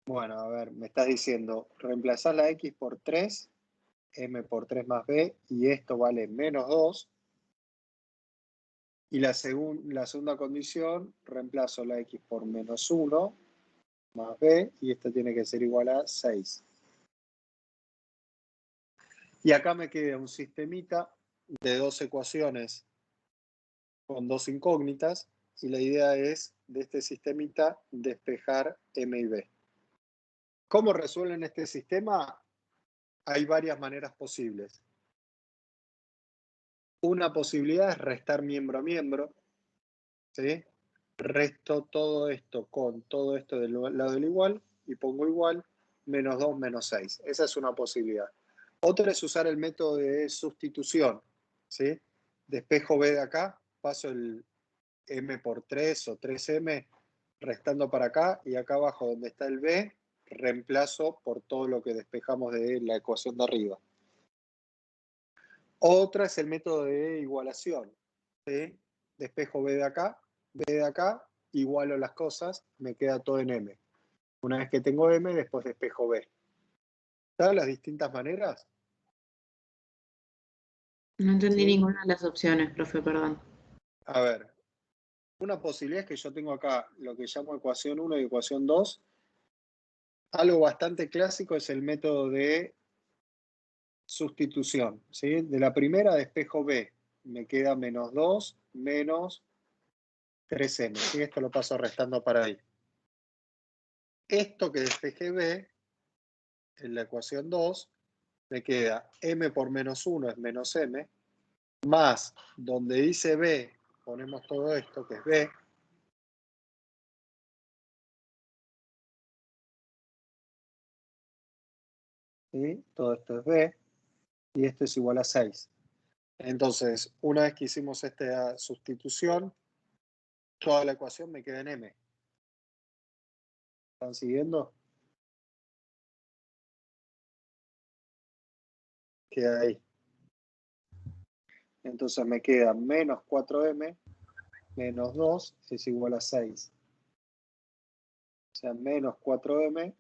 Bueno, a ver, me estás diciendo, reemplazar la X por 3, M por 3 más B, y esto vale menos 2. Y la segunda condición, reemplazo la X por menos 1 más B, y esto tiene que ser igual a 6. Y acá me queda un sistemita de 2 ecuaciones con 2 incógnitas, y la idea es, de este sistemita, despejar M y B. ¿Cómo resuelven este sistema? Hay varias maneras posibles. Una posibilidad es restar miembro a miembro, ¿sí? Resto todo esto con todo esto del lado del igual y pongo igual, menos 2 menos 6. Esa es una posibilidad. Otra es usar el método de sustitución, ¿sí? Despejo B de acá, paso el M por 3 o 3M restando para acá, y acá abajo donde está el B, reemplazo por todo lo que despejamos de la ecuación de arriba. Otra es el método de igualación, ¿sí? Despejo B de acá, igualo las cosas, me queda todo en M. Una vez que tengo M, después despejo B. ¿Sabes las distintas maneras? No entendí ¿Sí? ninguna de las opciones, profe, perdón. A ver, una posibilidad es que yo tengo acá lo que llamo ecuación 1 y ecuación 2. Algo bastante clásico es el método de sustitución, ¿sí? De la primera despejo B, me queda menos 2 menos 3M, ¿sí? Esto lo paso restando para ahí. Esto que despejé B, en la ecuación 2, me queda M por menos 1 es menos M, más donde dice B, ponemos todo esto que es B, ¿sí? Todo esto es B, y esto es igual a 6. Entonces, una vez que hicimos esta sustitución, toda la ecuación me queda en M. ¿Están siguiendo? Queda ahí. Entonces me queda menos 4M menos 2 es igual a 6. O sea, menos 4M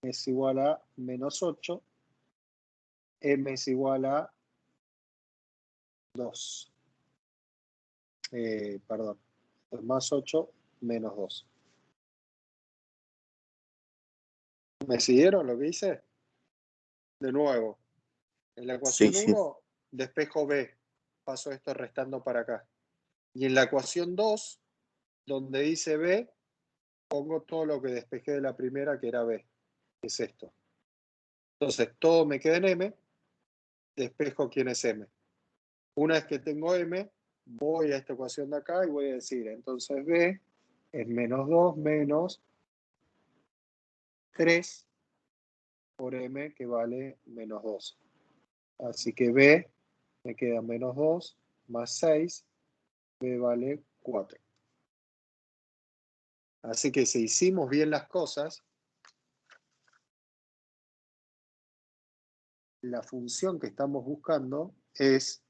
es igual a menos 8. M es igual a 2. Perdón. Es más 8 menos 2. ¿Me siguieron lo que hice? De nuevo. En la ecuación 1, despejo B. Paso esto restando para acá. Y en la ecuación 2, donde dice B, pongo todo lo que despejé de la primera, que era B. Que es esto. Entonces, todo me queda en M. Despejo quién es M. Una vez que tengo M, voy a esta ecuación de acá y voy a decir, entonces B es menos 2 menos 3 por M, que vale menos 2. Así que B me queda menos 2 más 6, B vale 4. Así que si hicimos bien las cosas, la función que estamos buscando es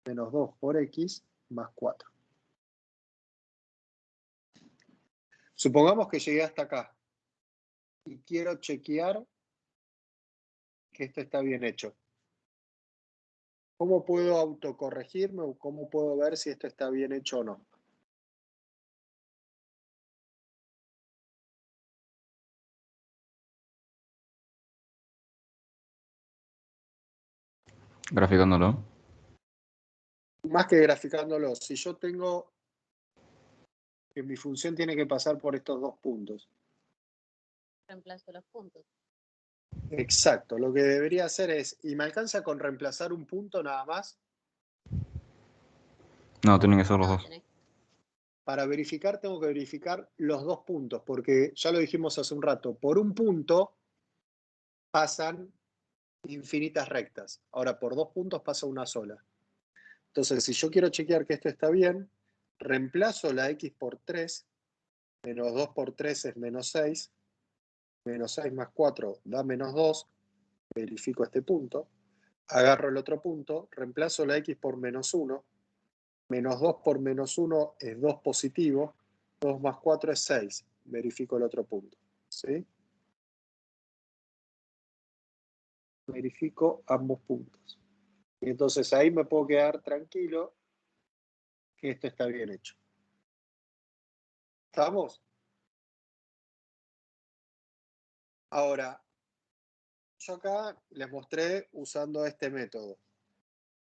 menos 2 por X más 4. Supongamos que llegué hasta acá y quiero chequear que esto está bien hecho. ¿Cómo puedo autocorregirme o cómo puedo ver si esto está bien hecho o no? Graficándolo. Más que graficándolo, si yo tengo que mi función tiene que pasar por estos dos puntos. Reemplazo los puntos. Exacto, lo que debería hacer es, ¿y me alcanza con reemplazar un punto nada más? No, tienen que ser los dos. Para verificar tengo que verificar los dos puntos, porque ya lo dijimos hace un rato, por un punto pasan infinitas rectas. Ahora, por 2 puntos pasa una sola. Entonces, si yo quiero chequear que esto está bien, reemplazo la x por 3, menos 2 por 3 es menos 6, menos 6 más 4 da menos 2, verifico este punto, agarro el otro punto, reemplazo la x por menos 1, menos 2 por menos 1 es 2 positivo, 2 más 4 es 6, verifico el otro punto. ¿Sí? Verifico ambos puntos. Y entonces ahí me puedo quedar tranquilo que esto está bien hecho. ¿Estamos? Ahora, yo acá les mostré usando este método.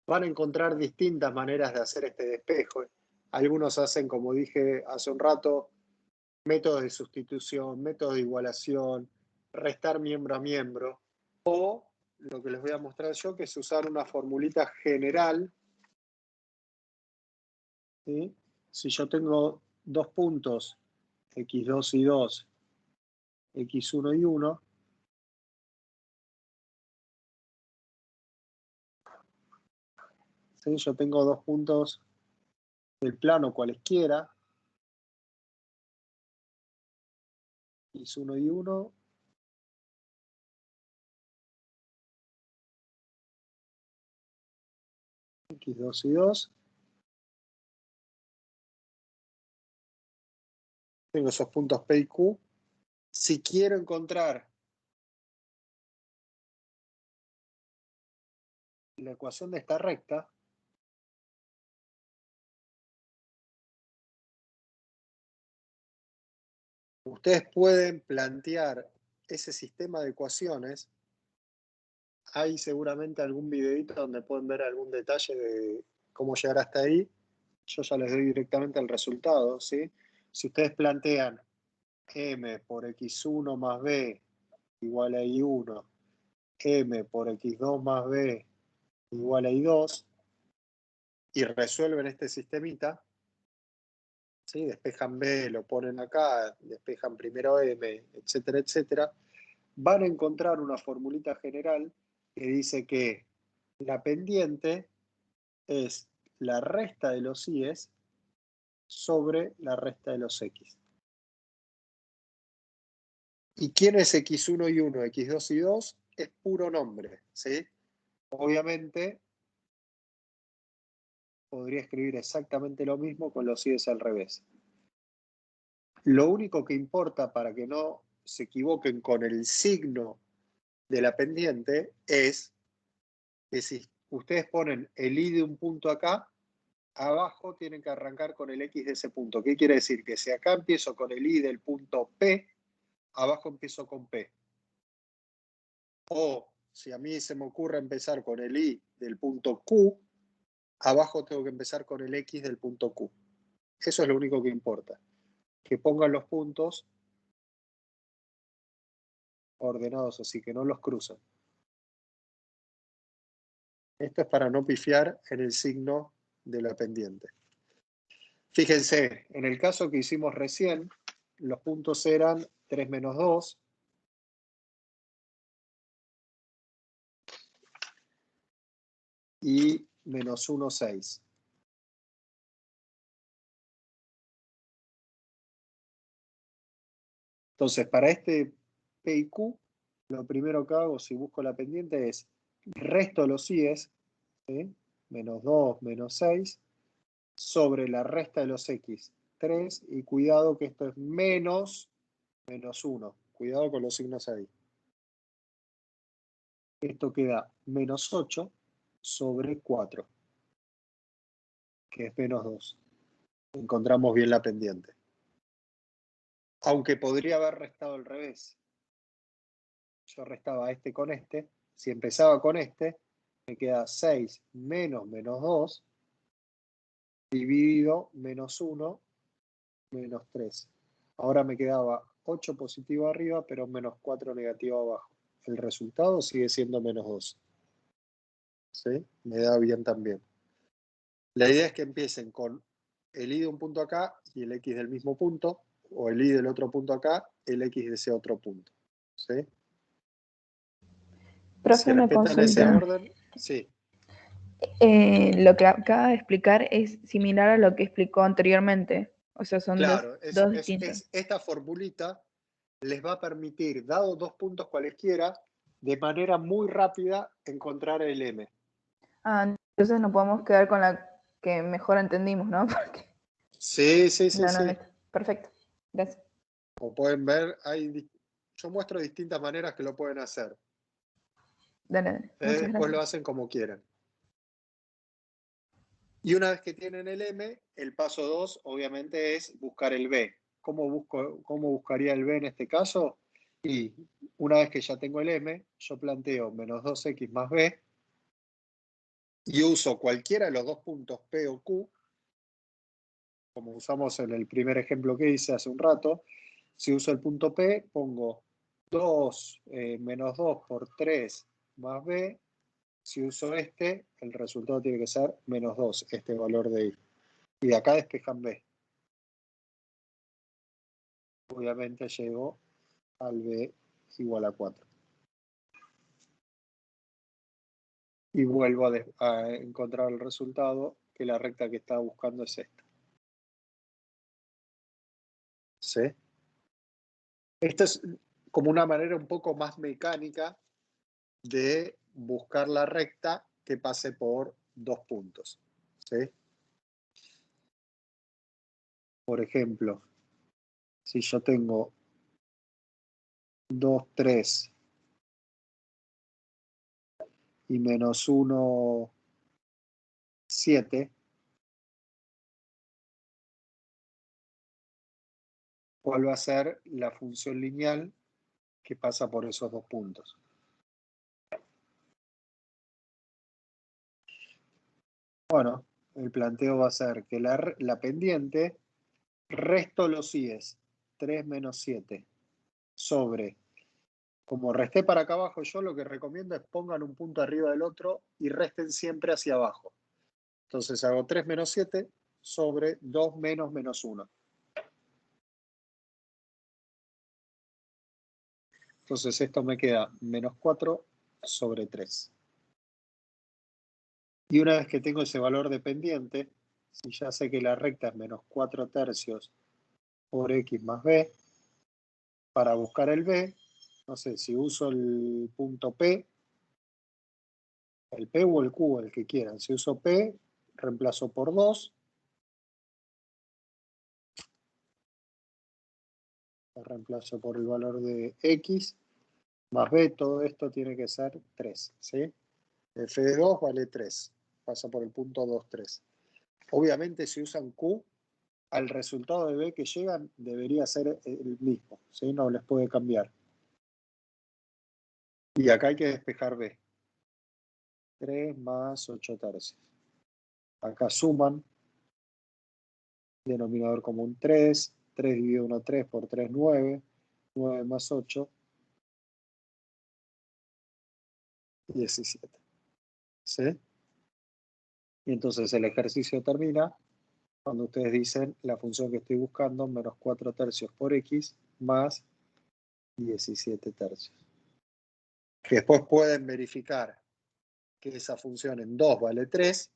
Van a encontrar distintas maneras de hacer este despejo. Algunos hacen, como dije hace un rato, métodos de sustitución, métodos de igualación, restar miembro a miembro, o lo que les voy a mostrar yo, que es usar una formulita general. ¿Sí? Si yo tengo dos puntos, x2 y 2, x1 y 1, ¿sí? Yo tengo dos puntos del plano cualesquiera, x1 y 1, x2 y 2. Tengo esos puntos P y Q. Si quiero encontrar la ecuación de esta recta, ustedes pueden plantear ese sistema de ecuaciones. Hay seguramente algún videito donde pueden ver algún detalle de cómo llegar hasta ahí. Yo ya les doy directamente el resultado, ¿sí? Si ustedes plantean m por x1 más b igual a y1, m por x2 más b igual a y2, y resuelven este sistemita, ¿sí? Despejan b, lo ponen acá, despejan primero m, etcétera, etcétera, van a encontrar una formulita general que dice que la pendiente es la resta de los y's sobre la resta de los x. ¿Y quién es x1 y 1, x2 y 2? Es puro nombre, ¿sí? Obviamente podría escribir exactamente lo mismo con los y's al revés. Lo único que importa para que no se equivoquen con el signo de la pendiente es que si ustedes ponen el y de un punto acá, abajo tienen que arrancar con el x de ese punto. ¿Qué quiere decir? Que si acá empiezo con el y del punto P, abajo empiezo con P. O si a mí se me ocurre empezar con el y del punto Q, abajo tengo que empezar con el x del punto Q. Eso es lo único que importa. Que pongan los puntos ordenados así, que no los cruzan. Esto es para no pifiar en el signo de la pendiente. Fíjense, en el caso que hicimos recién, los puntos eran 3 menos 2, y menos 1, 6. Entonces, para este P y Q, lo primero que hago si busco la pendiente es resto los y's, ¿sí? Menos 2, menos 6, sobre la resta de los x, 3, y cuidado que esto es menos 1. Cuidado con los signos ahí. Esto queda menos 8 sobre 4, que es menos 2. Encontramos bien la pendiente. Aunque podría haber restado al revés. Yo restaba este con este. Si empezaba con este, me queda 6 menos menos 2 dividido menos 1 menos 3. Ahora me quedaba 8 positivo arriba, pero menos 4 negativo abajo. el resultado sigue siendo menos 2. ¿Sí? Me da bien también. La idea es que empiecen con el y de un punto acá y el x del mismo punto, o el y del otro punto acá, el x de ese otro punto. ¿Sí? Profe, Si una respetan ese consulta. orden, sí. Lo que acaba de explicar es similar a lo que explicó anteriormente. O sea, son Claro, dos distintos. esta formulita les va a permitir, dado 2 puntos cualesquiera, de manera muy rápida encontrar el m. Ah, entonces nos podemos quedar con la que mejor entendimos, ¿no? Porque... Sí. No. Perfecto. Gracias. Como pueden ver, yo muestro distintas maneras que lo pueden hacer. Dale. Después lo hacen como quieran. Y una vez que tienen el m, el paso 2 obviamente es buscar el b. ¿Cómo buscaría el b en este caso? Y una vez que ya tengo el m, yo planteo menos 2x más b y uso cualquiera de los dos puntos P o Q, como usamos en el primer ejemplo que hice hace un rato. Si uso el punto P, pongo 2 menos 2 por 3 más b. Si uso el resultado tiene que ser menos 2, este valor de i. Y de acá despejan b. Obviamente llego al b igual a 4. Y vuelvo a encontrar el resultado, que la recta que estaba buscando es esta. ¿Sí? Esto es como una manera un poco más mecánica de buscar la recta que pase por 2 puntos. ¿Sí? Por ejemplo, si yo tengo 2, 3 y menos 1, 7, ¿cuál va a ser la función lineal que pasa por esos 2 puntos? Bueno, el planteo va a ser que la pendiente resto los i's, 3 menos 7, sobre, como resté para acá abajo, yo lo que recomiendo es pongan un punto arriba del otro y resten siempre hacia abajo. Entonces hago 3 menos 7 sobre 2 menos menos 1. Entonces esto me queda menos 4 sobre 3. Y una vez que tengo ese valor de pendiente, si ya sé que la recta es menos 4 tercios por x más b, para buscar el b, no sé, si uso el punto P, el P o el Q, el que quieran. Si uso P, reemplazo por 2. Lo reemplazo por el valor de x más b, todo esto tiene que ser 3. ¿Sí? F de 2 vale 3. Pasa por el punto 2, 3. Obviamente, si usan Q, al resultado de B que llegan debería ser el mismo. ¿Sí? No les puede cambiar. Y acá hay que despejar B. 3 más 8 tercios. Acá suman. Denominador común 3. 3 dividido 1, 3 por 3, 9. 9 más 8. 17. ¿Sí? Y entonces el ejercicio termina cuando ustedes dicen la función que estoy buscando, menos 4 tercios por x más 17 tercios. Que después pueden verificar que esa función en 2 vale 3,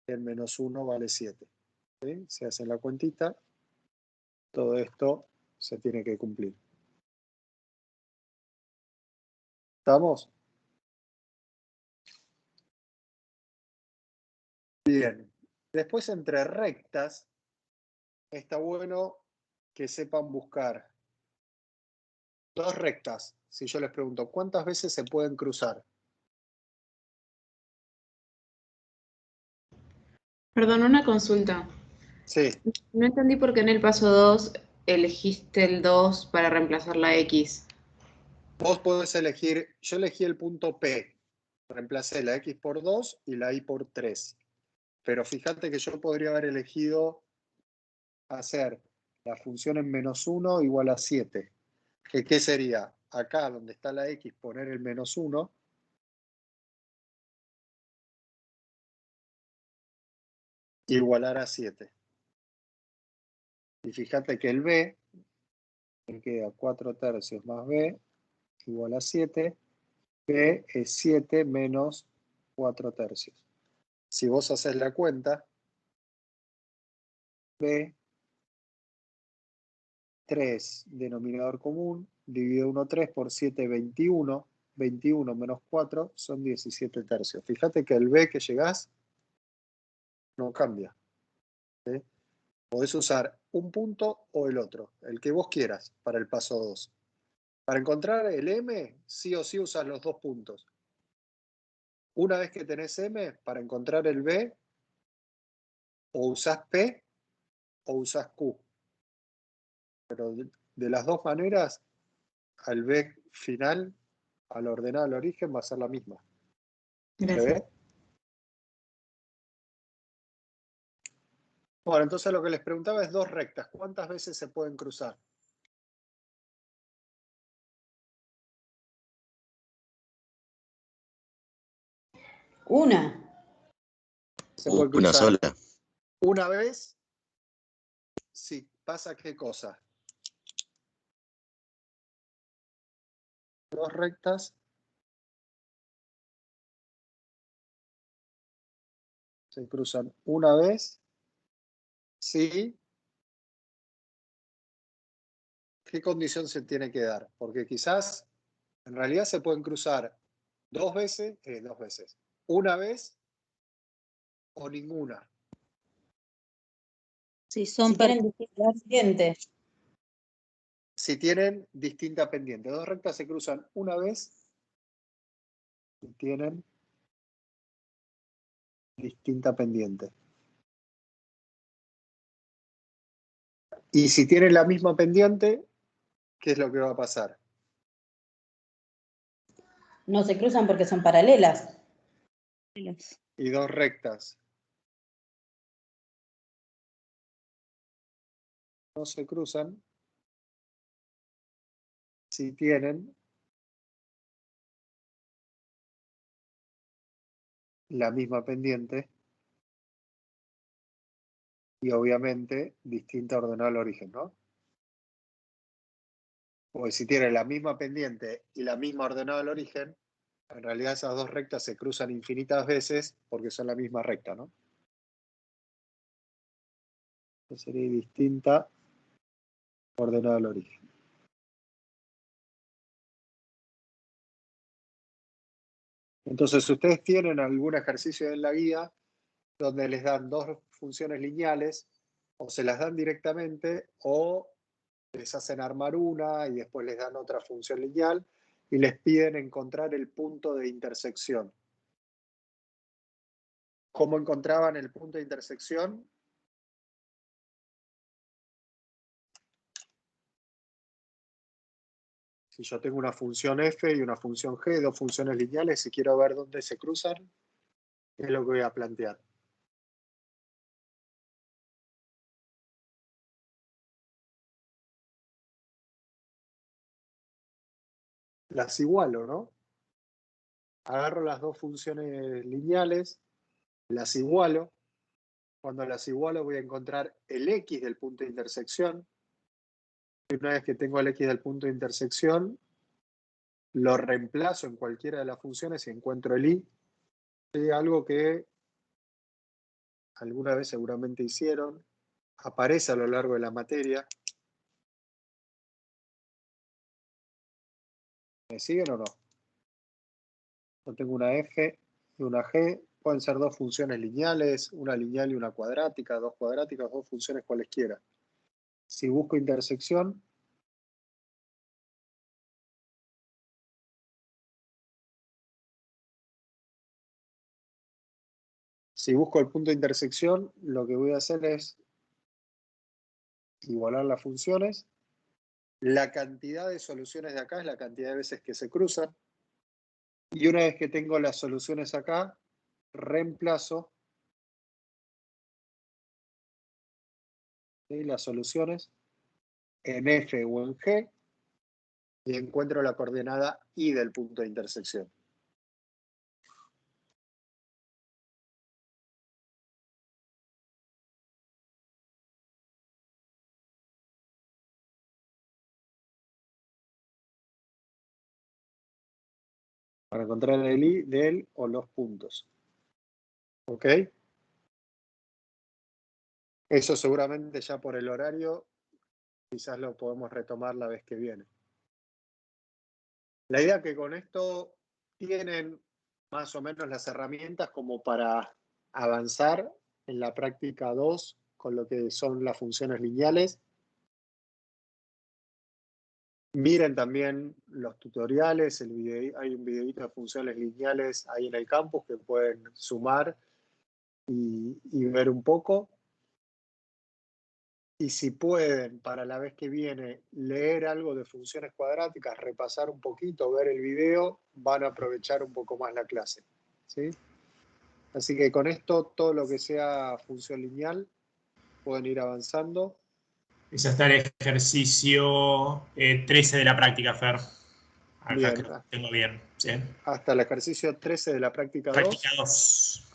en menos 1 vale 7. ¿Sí? Se hace la cuentita, todo esto se tiene que cumplir. ¿Estamos? Bien. Después, entre rectas, está bueno que sepan buscar 2 rectas. Si yo les pregunto, ¿cuántas veces se pueden cruzar? Perdón, una consulta. Sí. No entendí por qué en el paso 2 elegiste el 2 para reemplazar la X. Vos podés elegir, yo elegí el punto P, reemplacé la X por 2 y la Y por 3. Pero fíjate que yo podría haber elegido hacer la función en menos 1 igual a 7. ¿Qué sería? acá donde está la X, poner el -1. Igualar a 7. Y fíjate que el B, me queda 4 tercios más B, igual a 7. B es 7 menos 4 tercios. Si vos haces la cuenta, B, 3, denominador común, dividido 1, 3 por 7, 21. 21 menos 4 son 17 tercios. Fíjate que el B que llegás no cambia. ¿Sí? Podés usar un punto o el otro, el que vos quieras para el paso 2. Para encontrar el M, sí o sí usas los 2 puntos. Una vez que tenés M, para encontrar el B, o usás P o usás Q. Pero de las dos maneras, al B final, al ordenar al origen, va a ser la misma. Gracias. ¿Se ve? Bueno, entonces lo que les preguntaba es 2 rectas. ¿Cuántas veces se pueden cruzar? Una. Se puede Una cruzar sola. una vez. Sí, pasa qué cosa. 2 rectas se cruzan una vez. Sí. ¿Qué condición se tiene que dar? Porque quizás en realidad se pueden cruzar 2 veces, una vez o ninguna. Si son tienen distintas pendientes. Si tienen distinta pendiente. 2 rectas se cruzan una vez y tienen distinta pendiente. Y si tienen la misma pendiente, ¿qué es lo que va a pasar? No se cruzan porque son paralelas. Y 2 rectas no se cruzan si tienen la misma pendiente y obviamente distinta ordenada al origen, ¿no? Porque si tienen la misma pendiente y la misma ordenada al origen, en realidad esas 2 rectas se cruzan infinitas veces porque son la misma recta, ¿no? Entonces sería distinta ordenada al origen. Entonces, ustedes tienen algún ejercicio en la guía donde les dan 2 funciones lineales, o se las dan directamente, o les hacen armar una y después les dan otra función lineal y les piden encontrar el punto de intersección. ¿Cómo encontraban el punto de intersección? Si yo tengo una función f y una función g, 2 funciones lineales, y quiero ver dónde se cruzan, es lo que voy a plantear. Las igualo, ¿no? Agarro las 2 funciones lineales, las igualo. Cuando las igualo voy a encontrar el x del punto de intersección. Y una vez que tengo el x del punto de intersección, lo reemplazo en cualquiera de las funciones y encuentro el y. ¿Sí? Algo que alguna vez seguramente hicieron. Aparece a lo largo de la materia. ¿Me siguen o no? Yo tengo una f y una g. Pueden ser 2 funciones lineales, una lineal y una cuadrática, 2 cuadráticas, 2 funciones cualesquiera. Si busco intersección, si busco el punto de intersección, lo que voy a hacer es igualar las funciones. La cantidad de soluciones de acá es la cantidad de veces que se cruzan. Y una vez que tengo las soluciones acá, reemplazo las soluciones en f o en g. y encuentro la coordenada Y del punto de intersección. Para encontrar el I de él o los puntos. ¿Ok? Eso seguramente ya por el horario, quizás lo podemos retomar la vez que viene. La idea es que con esto tienen más o menos las herramientas como para avanzar en la práctica 2 con lo que son las funciones lineales. Miren también los tutoriales, hay un videito de funciones lineales ahí en el campus que pueden sumar y ver un poco. Y si pueden, para la vez que viene, leer algo de funciones cuadráticas, repasar un poquito, ver el video, van a aprovechar un poco más la clase. ¿Sí? Así que con esto, todo lo que sea función lineal, pueden ir avanzando. Es hasta el ejercicio 13 de la práctica, Fer. Acá Bien. creo que tengo bien. ¿Sí? Hasta el ejercicio 13 de la práctica 2. Práctica 2.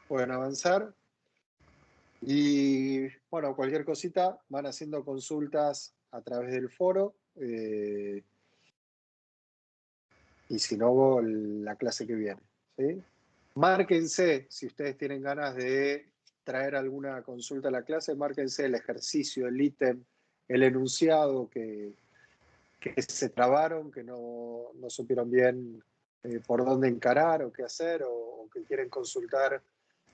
Pueden avanzar. Y bueno, cualquier cosita, van haciendo consultas a través del foro. Y si no, la clase que viene. ¿Sí? Márquense, si ustedes tienen ganas de traer alguna consulta a la clase, márquense el ejercicio, el ítem, el enunciado que se trabaron, que no supieron bien por dónde encarar o qué hacer, o que quieren consultar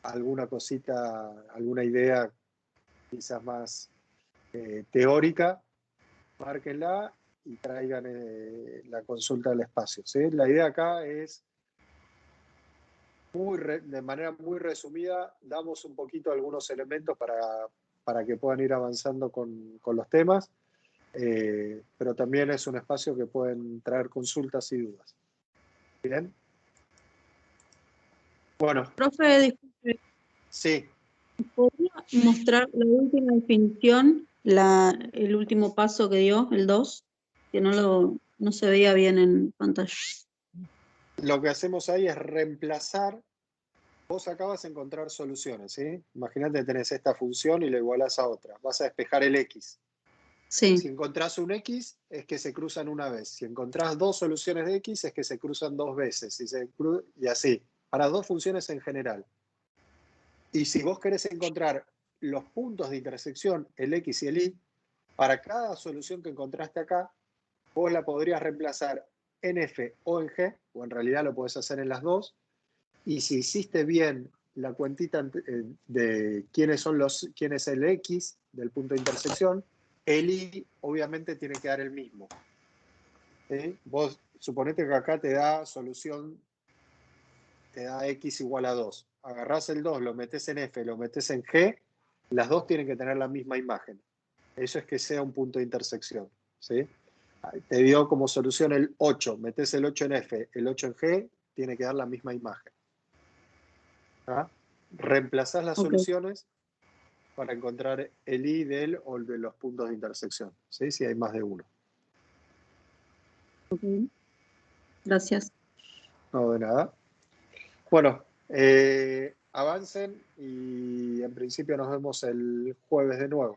alguna cosita, alguna idea quizás más teórica, márquenla y traigan la consulta al espacio. ¿Sí? La idea acá es, de manera muy resumida, damos un poquito algunos elementos para que puedan ir avanzando con los temas, pero también es un espacio que pueden traer consultas y dudas. ¿Bien? Bueno. Profe, disculpe. Sí. ¿Podría mostrar la última definición, el último paso que dio, el 2? Que no se veía bien en pantalla. Lo que hacemos ahí es reemplazar. Vos acá vas a encontrar soluciones, ¿sí? Imagínate que tenés esta función y la igualás a otra. Vas a despejar el X. Sí. Si encontrás un X, es que se cruzan una vez. Si encontrás dos soluciones de X, es que se cruzan dos veces. Y así, para dos funciones en general. Y si vos querés encontrar los puntos de intersección, el X y el Y, para cada solución que encontraste acá, vos la podrías reemplazar en F o en G, o en realidad lo podés hacer en las dos. Y si hiciste bien la cuentita de quién es el X del punto de intersección, el Y obviamente tiene que dar el mismo. ¿Sí? Vos suponete que acá te da solución, te da X igual a 2. Agarrás el 2, lo metés en F, lo metés en G, las dos tienen que tener la misma imagen. Eso es que sea un punto de intersección. ¿Sí? Te dio como solución el 8, metés el 8 en F, el 8 en G, tiene que dar la misma imagen. ¿Ah? Reemplazás las soluciones para encontrar el I de él o el de los puntos de intersección, ¿sí? Si hay más de uno. Ok. Gracias. No, de nada. Bueno, avancen y en principio nos vemos el jueves de nuevo.